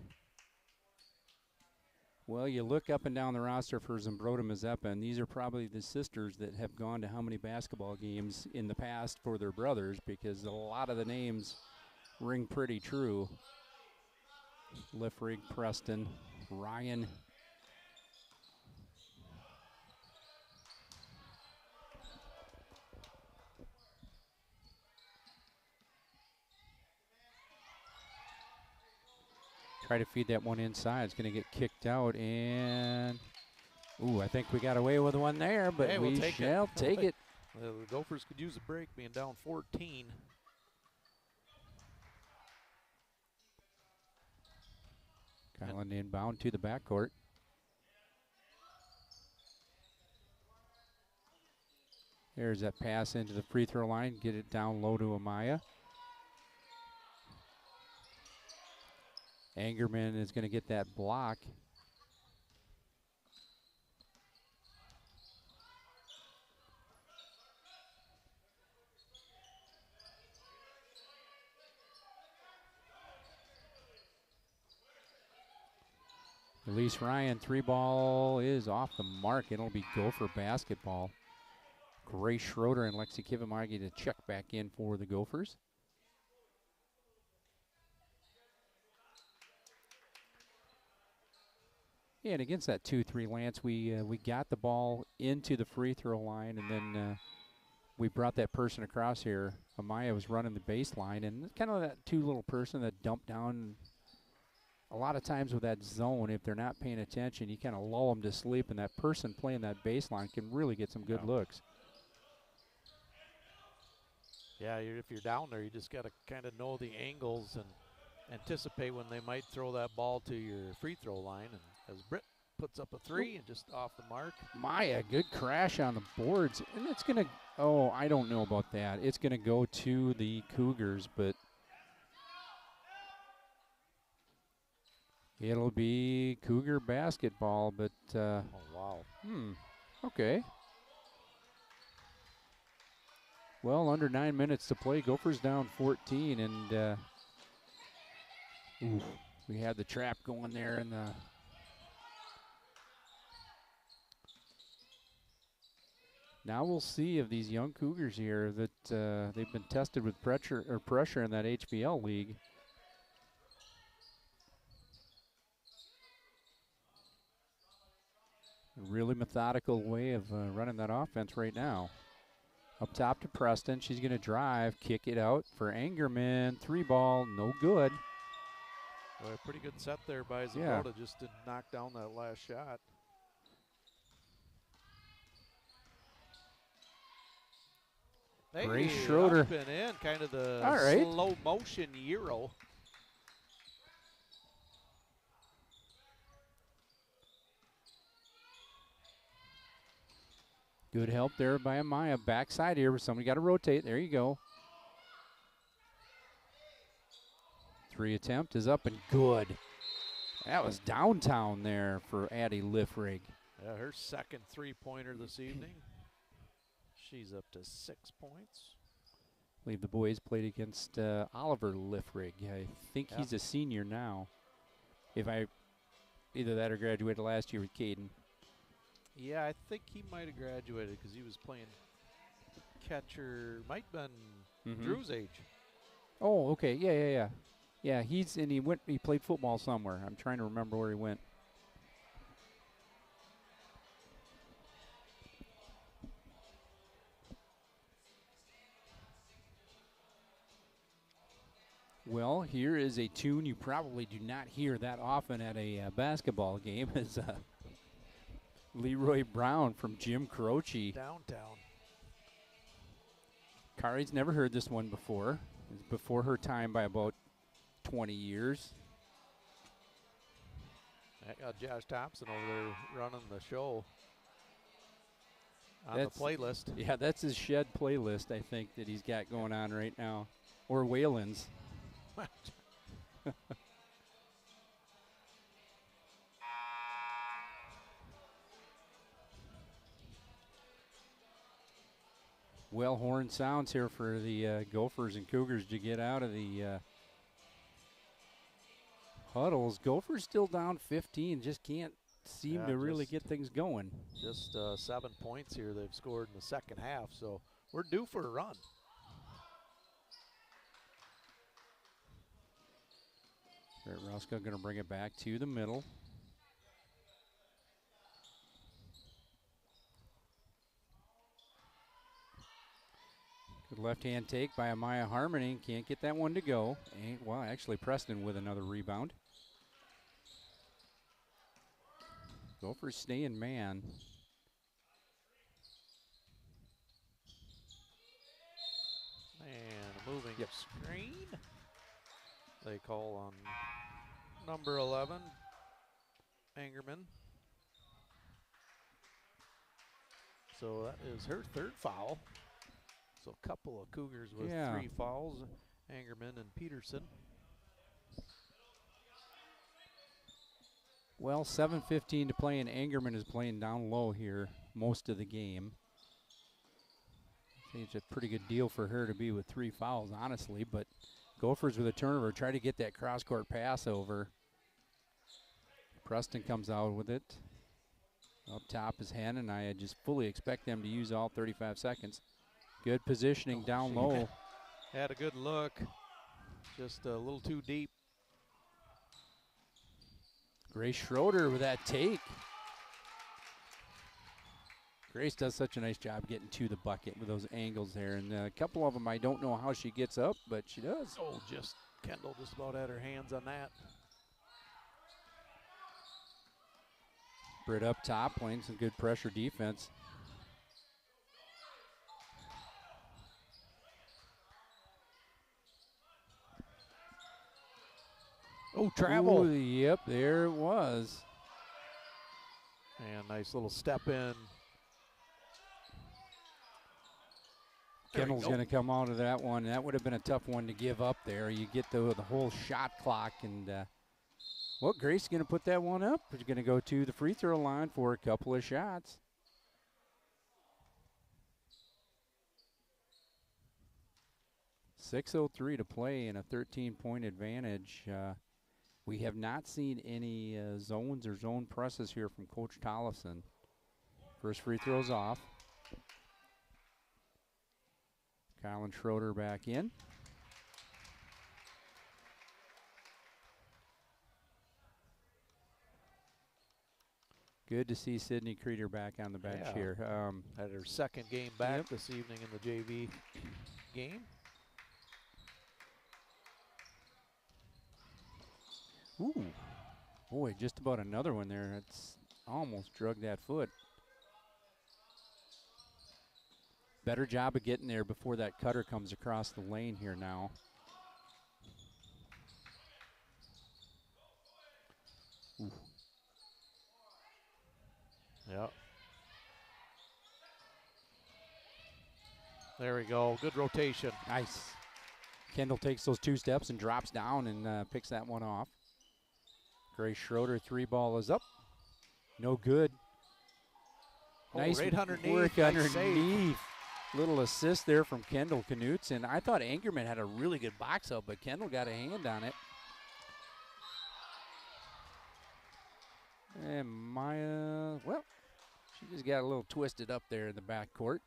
A: Well, you look up and down the roster for Zumbrota Mazeppa, and these are probably the sisters that have gone to how many basketball games in the past for their brothers, because a lot of the names ring pretty true. Liffrig, Preston, Ryan. Try to feed that one inside. It's going to get kicked out, and ooh, I think we got away with one there, but
B: hey,
A: we shall take it.
B: The Gophers could use a break, being down 14.
A: Kylan inbound to the backcourt. There's that pass into the free throw line. Get it down low to Amaya. Angerman is going to get that block. Elise Ryan, 3-ball is off the mark. It'll be Gopher basketball. Grace Schroeder and Lexi Kivimagi to check back in for the Gophers. Yeah, and against that 2-3 Lance, we got the ball into the free throw line, and then we brought that person across here. Amaya was running the baseline, and kind of that two-little person that dumped down. A lot of times with that zone, if they're not paying attention, you kind of lull them to sleep, and that person playing that baseline can really get some good looks.
B: Yeah, if you're down there, you just got to kind of know the angles and anticipate when they might throw that ball to your free throw line. And as Britt puts up a three and just off the mark.
A: Maya, good crash on the boards. And it's going to, oh, I don't know about that. It's going to go to the Cougars, but it'll be Cougar basketball. But,
B: oh, wow.
A: Okay. Well, under 9 minutes to play. Gophers down 14, and we had the trap going there, and now we'll see if these young Cougars here that they've been tested with pressure in that HBL league. A really methodical way of running that offense right now. Up top to Preston. She's going to drive, kick it out for Angerman. 3-ball, no good.
B: Well, a pretty good set there by Zumbrota, just to knock down that last shot.
A: Grace Schroeder.
B: Up and in, kind of the slow motion Euro.
A: Good help there by Amaya. Backside here, but somebody got to rotate. There you go. 3 attempt is up and good. That was downtown there for Addie Liffrig.
B: Yeah, her second three-pointer this evening. She's up to 6 points.
A: I believe the boys played against Oliver Liffrig. I think he's a senior now. Either that or graduated last year with Caden.
B: Yeah, I think he might have graduated because he was playing catcher. Might have been Drew's age.
A: Oh, okay. Yeah. Yeah, he played football somewhere. I'm trying to remember where he went. Well, here is a tune you probably do not hear that often at a basketball game. Is Leroy Brown from Jim Croce.
B: Downtown.
A: Kari's never heard this one before. It's before her time by about 20 years.
B: I got Josh Thompson over there running the show on the playlist.
A: Yeah, that's his shed playlist, I think, that he's got going on right now. Or Whalen's. Well, horn sounds here for the Gophers and Cougars to get out of the huddles. Gophers still down 15, just can't seem to really get things going.
B: Just 7 points here they've scored in the second half, so we're due for a run.
A: Brett Ruska going to bring it back to the middle. Good left-hand take by Amaya Harmony. Can't get that one to go. Well, actually Preston with another rebound. Gophers staying man.
B: And a moving screen. They call on number 11, Angerman. So that is her third foul. So a couple of Cougars with 3 fouls, Angerman and Peterson.
A: Well, 7:15 to play, and Angerman is playing down low here most of the game. I think it's a pretty good deal for her to be with 3 fouls, honestly, but Gophers with a turnover, try to get that cross-court pass over. Preston comes out with it. Up top is Hannon. I just fully expect them to use all 35 seconds. Good positioning down low.
B: Had a good look, just a little too deep.
A: Grace Schroeder with that take. Grace does such a nice job getting to the bucket with those angles there. And a couple of them, I don't know how she gets up, but she does.
B: Oh, Kendall just about had her hands on that.
A: Britt up top, playing some good pressure defense.
B: Oh, travel.
A: Ooh, yep, there it was.
B: And nice little step in.
A: Kendall's going to come out of that one. That would have been a tough one to give up there. You get the whole shot clock, and well, Grace is going to put that one up. She's going to go to the free throw line for a couple of shots. .603 to play and a 13-point advantage. We have not seen any zones or zone presses here from Coach Tollefson. First free throw's off. Kylan Schroeder back in. Good to see Sydney Creeder back on the bench here.
B: Had her second game back this evening in the JV game.
A: Ooh, boy, just about another one there. It's almost drug that foot. Better job of getting there before that cutter comes across the lane here now. Ooh.
B: Yep. There we go. Good rotation.
A: Nice. Kendall takes those 2 steps and drops down and picks that one off. Grace Schroeder, 3 ball is up. No good. Nice
B: right underneath.
A: Work
B: nice
A: underneath.
B: Save.
A: Little assist there from Kendall Knutson. And I thought Angerman had a really good box out, but Kendall got a hand on it. And Maya, well, she just got a little twisted up there in the back court.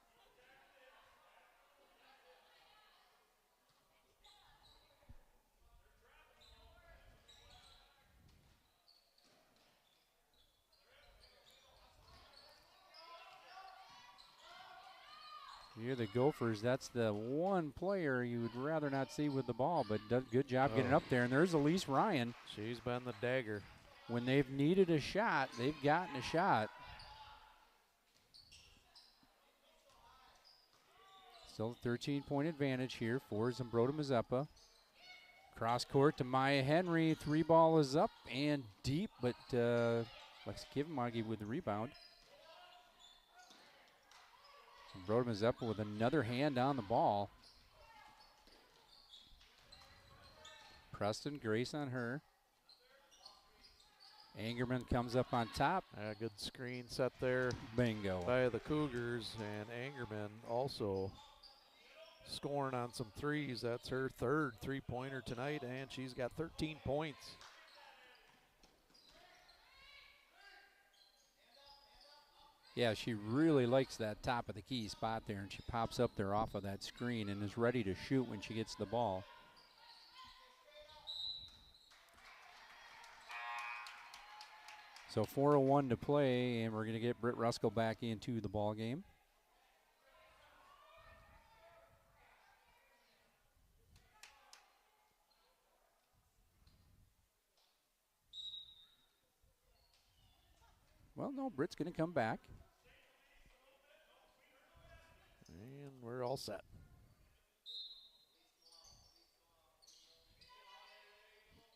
A: You're the Gophers. That's the one player you would rather not see with the ball, but does good job getting up there. And there's Elise Ryan.
B: She's been the dagger.
A: When they've needed a shot, they've gotten a shot. Still a 13-point advantage here for Zumbrota Mazeppa. Cross court to Maya Henry. 3 ball is up and deep, but Lexi Kivimagi with the rebound. Zumbrota Mazeppa with another hand on the ball. Preston, Grace on her. Angerman comes up on top.
B: A good screen set there.
A: Bingo.
B: By the Cougars, and Angerman also scoring on some threes. That's her third three-pointer tonight, and she's got 13 points.
A: Yeah, she really likes that top of the key spot there, and she pops up there off of that screen and is ready to shoot when she gets the ball. So 4:01 to play, and we're going to get Britt Ruskell back into the ball game. Well, no, Britt's going to come back.
B: And we're all set.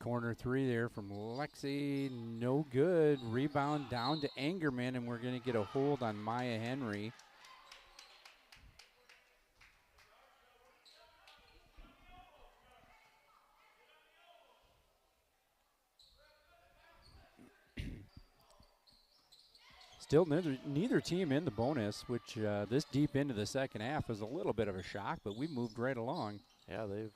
A: Corner three there from Lexi, no good. Rebound down to Angerman, and we're going to get a hold on Maya Henry. Still neither team in the bonus, which this deep into the second half is a little bit of a shock, but we moved right along.
B: Yeah, they've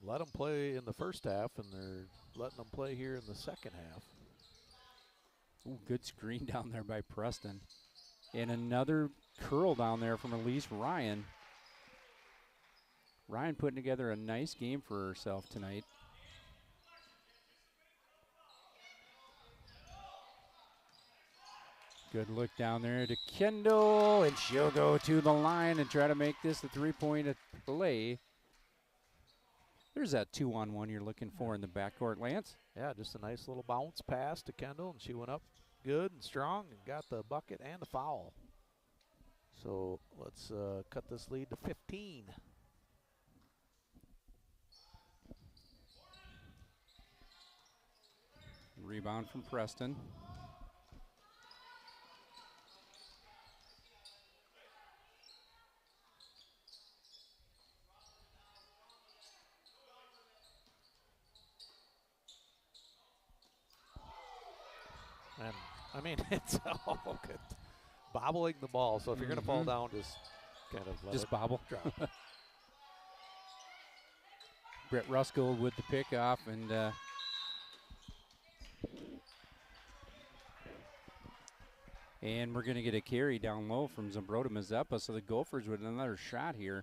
B: let them play in the first half, and they're letting them play here in the second half.
A: Ooh, good screen down there by Preston. And another curl down there from Elise Ryan. Ryan putting together a nice game for herself tonight. Good look down there to Kendall, and she'll go to the line and try to make this a three-point play. There's that 2-on-1 you're looking for in the backcourt, Lance.
B: Yeah, just a nice little bounce pass to Kendall, and she went up good and strong and got the bucket and the foul. So let's cut this lead to 15.
A: Rebound from Preston.
B: And, I mean, it's all good. Bobbling the ball, so if you're going to fall down, just kind of let it
A: bobble.
B: drop.
A: Britt Ruskell with the pickoff, and we're going to get a carry down low from Zumbrota Mazeppa, so the Gophers with another shot here.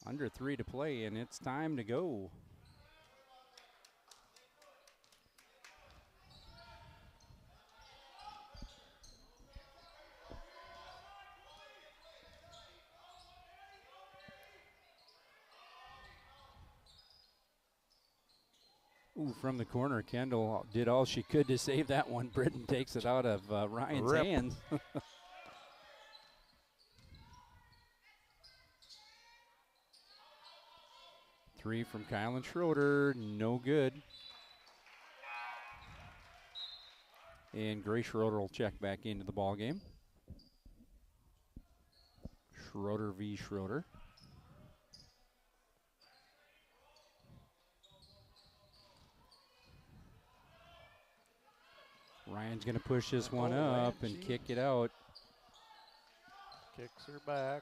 A: Under 3 to play, and it's time to go. Ooh, from the corner, Kendall did all she could to save that one. Britton takes it out of Ryan's hands. Three from Kylan Schroeder, no good. And Grace Schroeder will check back into the ball game. Schroeder v. Schroeder. Ryan's going to push this one up and kick it out.
B: Kicks her back.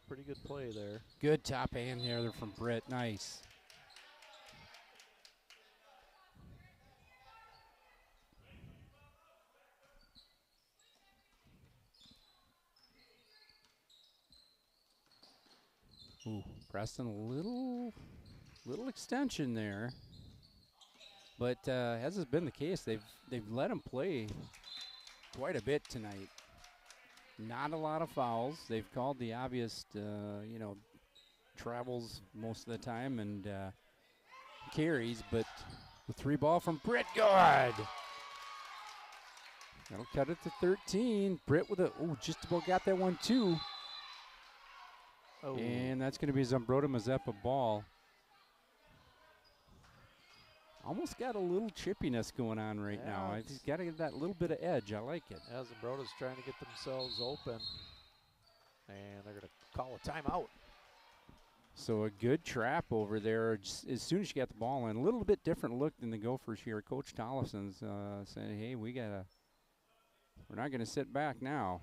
B: Pretty good play there.
A: Good top hand there from Britt. Nice. Ooh, Preston, a little extension there. But as has been the case, they've let him play quite a bit tonight. Not a lot of fouls. They've called the obvious, travels most of the time and carries, but the 3-ball from Britt, good. That'll cut it to 13. Britt with just about got that one too. Oh. And that's going to be Zumbrota Mazeppa ball. Almost got a little chippiness going on right now. He's got to get that little bit of edge. I like it.
B: As Zambrota's trying to get themselves open, and they're going to call a timeout.
A: So a good trap over there just as soon as you got the ball in. A little bit different look than the Gophers here. Coach Tollison's saying, hey, we're not going to sit back now.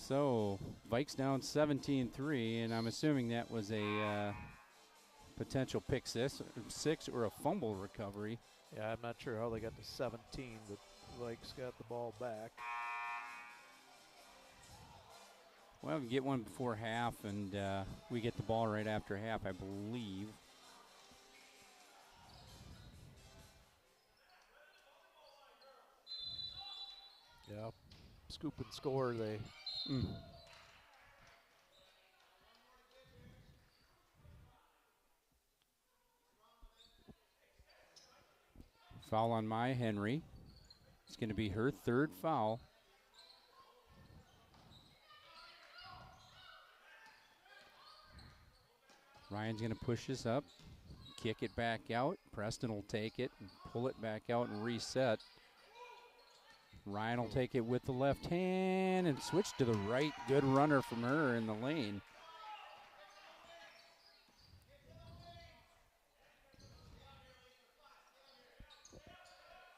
A: So Vikes down 17-3, and I'm assuming that was a potential pick six or a fumble recovery.
B: Yeah, I'm not sure how they got to 17, but Vikes got the ball back.
A: Well, we get one before half, and we get the ball right after half, I believe.
B: Yeah, scoop and score. They.
A: Foul on Maya Henry. It's going to be her third foul. Ryan's going to push this up, kick it back out. Preston will take it and pull it back out and reset. Ryan will take it with the left hand and switch to the right. Good runner from her in the lane.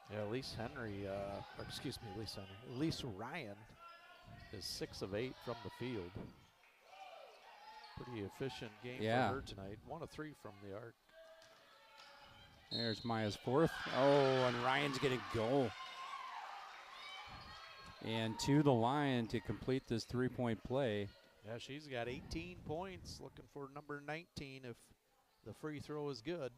B: Yeah, Elise Ryan is 6 of 8 from the field. Pretty efficient game for her tonight. 1 of 3 from the arc.
A: There's Maya's fourth. Oh, and Ryan's going to go. And to the line to complete this three-point play.
B: Yeah, she's got 18 points. Looking for number 19 if the free throw is good.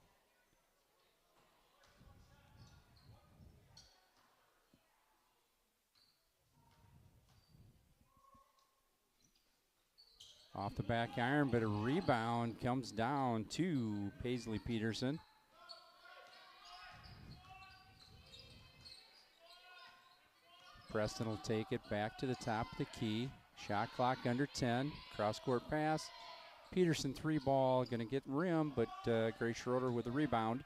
A: Off the back iron, but a rebound comes down to Paisley Peterson. Preston will take it back to the top of the key. Shot clock under 10. Cross-court pass. Peterson three ball, going to get rim, but Grace Schroeder with the rebound.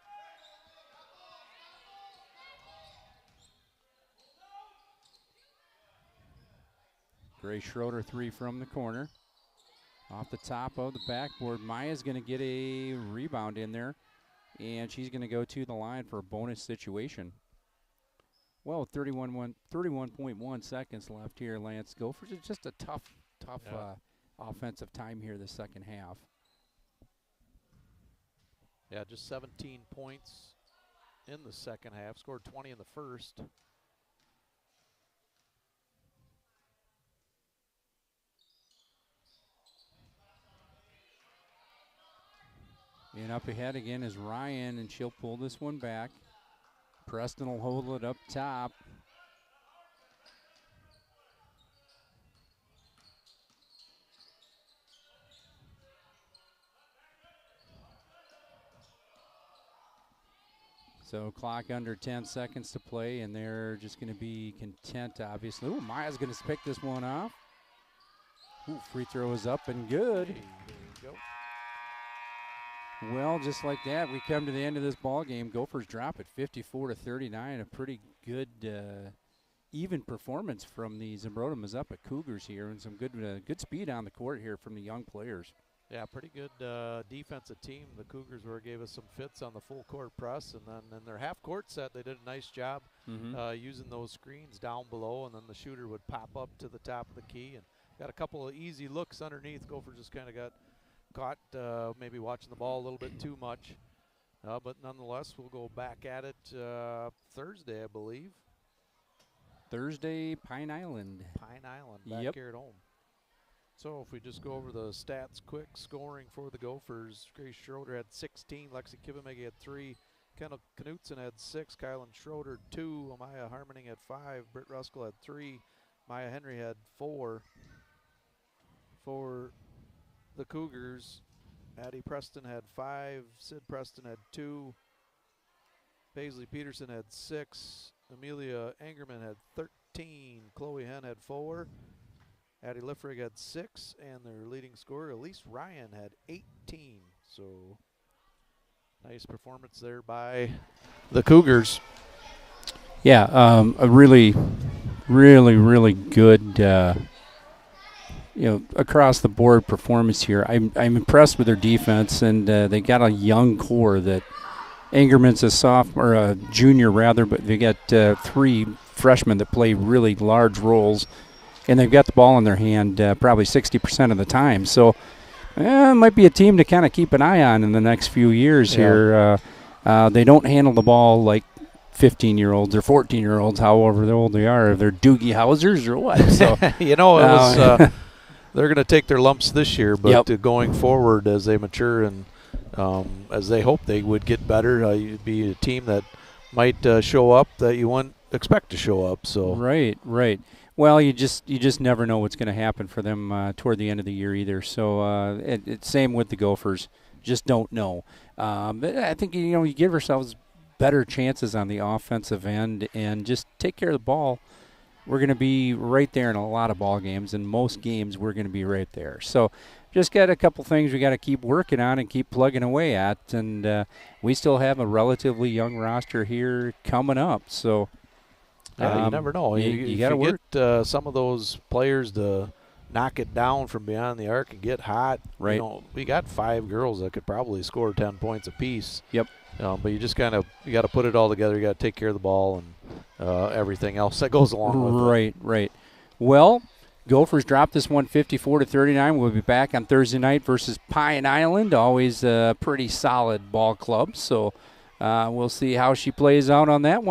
A: Grace Schroeder three from the corner. Off the top of the backboard, Maya's going to get a rebound in there, and she's going to go to the line for a bonus situation. Well, 31.1 seconds left here, Lance. Gophers. It's just a tough offensive time here the second half.
B: Yeah, just 17 points in the second half. Scored 20 in the first.
A: And up ahead again is Ryan, and she'll pull this one back. Preston will hold it up top. So clock under 10 seconds to play, and they're just going to be content, obviously. Ooh, Maya's going to pick this one off. Ooh, free throw is up and good.
B: Hey, there you go.
A: Well, just like that, we come to the end of this ball game. Gophers drop at 54-39. A pretty good, even performance from the Zumbrota Mazeppa Cougars here, and some good speed on the court here from the young players.
B: Yeah, pretty good defensive team. The Cougars gave us some fits on the full court press, and then in their half court set, they did a nice job using those screens down below, and then the shooter would pop up to the top of the key and got a couple of easy looks underneath. Gophers just kind of got caught maybe watching the ball a little bit too much. But nonetheless, we'll go back at it Thursday, I believe.
A: Thursday, Pine Island.
B: Pine Island, back here at home. So if we just go over the stats quick, scoring for the Gophers, Grace Schroeder had 16, Lexi Kivimegi had 3, Kendall Knutson had 6, Kylan Schroeder 2, Amaya Harmoning had 5, Britt Ruskell had 3, Maya Henry had 4. For the Cougars, Addie Preston had 5, Sid Preston had 2, Paisley Peterson had 6, Amelia Angerman had 13, Chloe Henn had 4, Addie Liffrig had 6, and their leading scorer, Elise Ryan, had 18. So nice performance there by the Cougars.
A: Yeah, a really good, across the board performance here. I'm impressed with their defense, and they got a young core that Angerman's a junior rather, but they got 3 freshmen that play really large roles. and they've got the ball in their hand probably 60% of the time. So it might be a team to kind of keep an eye on in the next few years here. They don't handle the ball like 15-year-olds or 14-year-olds, however old they are. If they're Doogie Housers or what. So
B: it was they're going to take their lumps this year, but going forward as they mature and as they hope they would get better, you'd be a team that might show up that you wouldn't expect to show up. So
A: right. Well, you just never know what's going to happen for them toward the end of the year either. So it's same with the Gophers. Just don't know. But I think you give ourselves better chances on the offensive end and just take care of the ball. We're going to be right there in a lot of ball games, and most games we're going to be right there. So just got a couple things we got to keep working on and keep plugging away at, and we still have a relatively young roster here coming up. So
B: you never know.
A: You got to work.
B: Get some of those players to knock it down from behind the arc and get hot.
A: Right.
B: We got 5 girls that could probably score 10 points apiece.
A: Yep.
B: But you just you got to put it all together. You got to take care of the ball and everything else that goes along with it.
A: Right. Well, Gophers dropped this one 54-39. We'll be back on Thursday night versus Pine Island. Always a pretty solid ball club. So we'll see how she plays out on that one.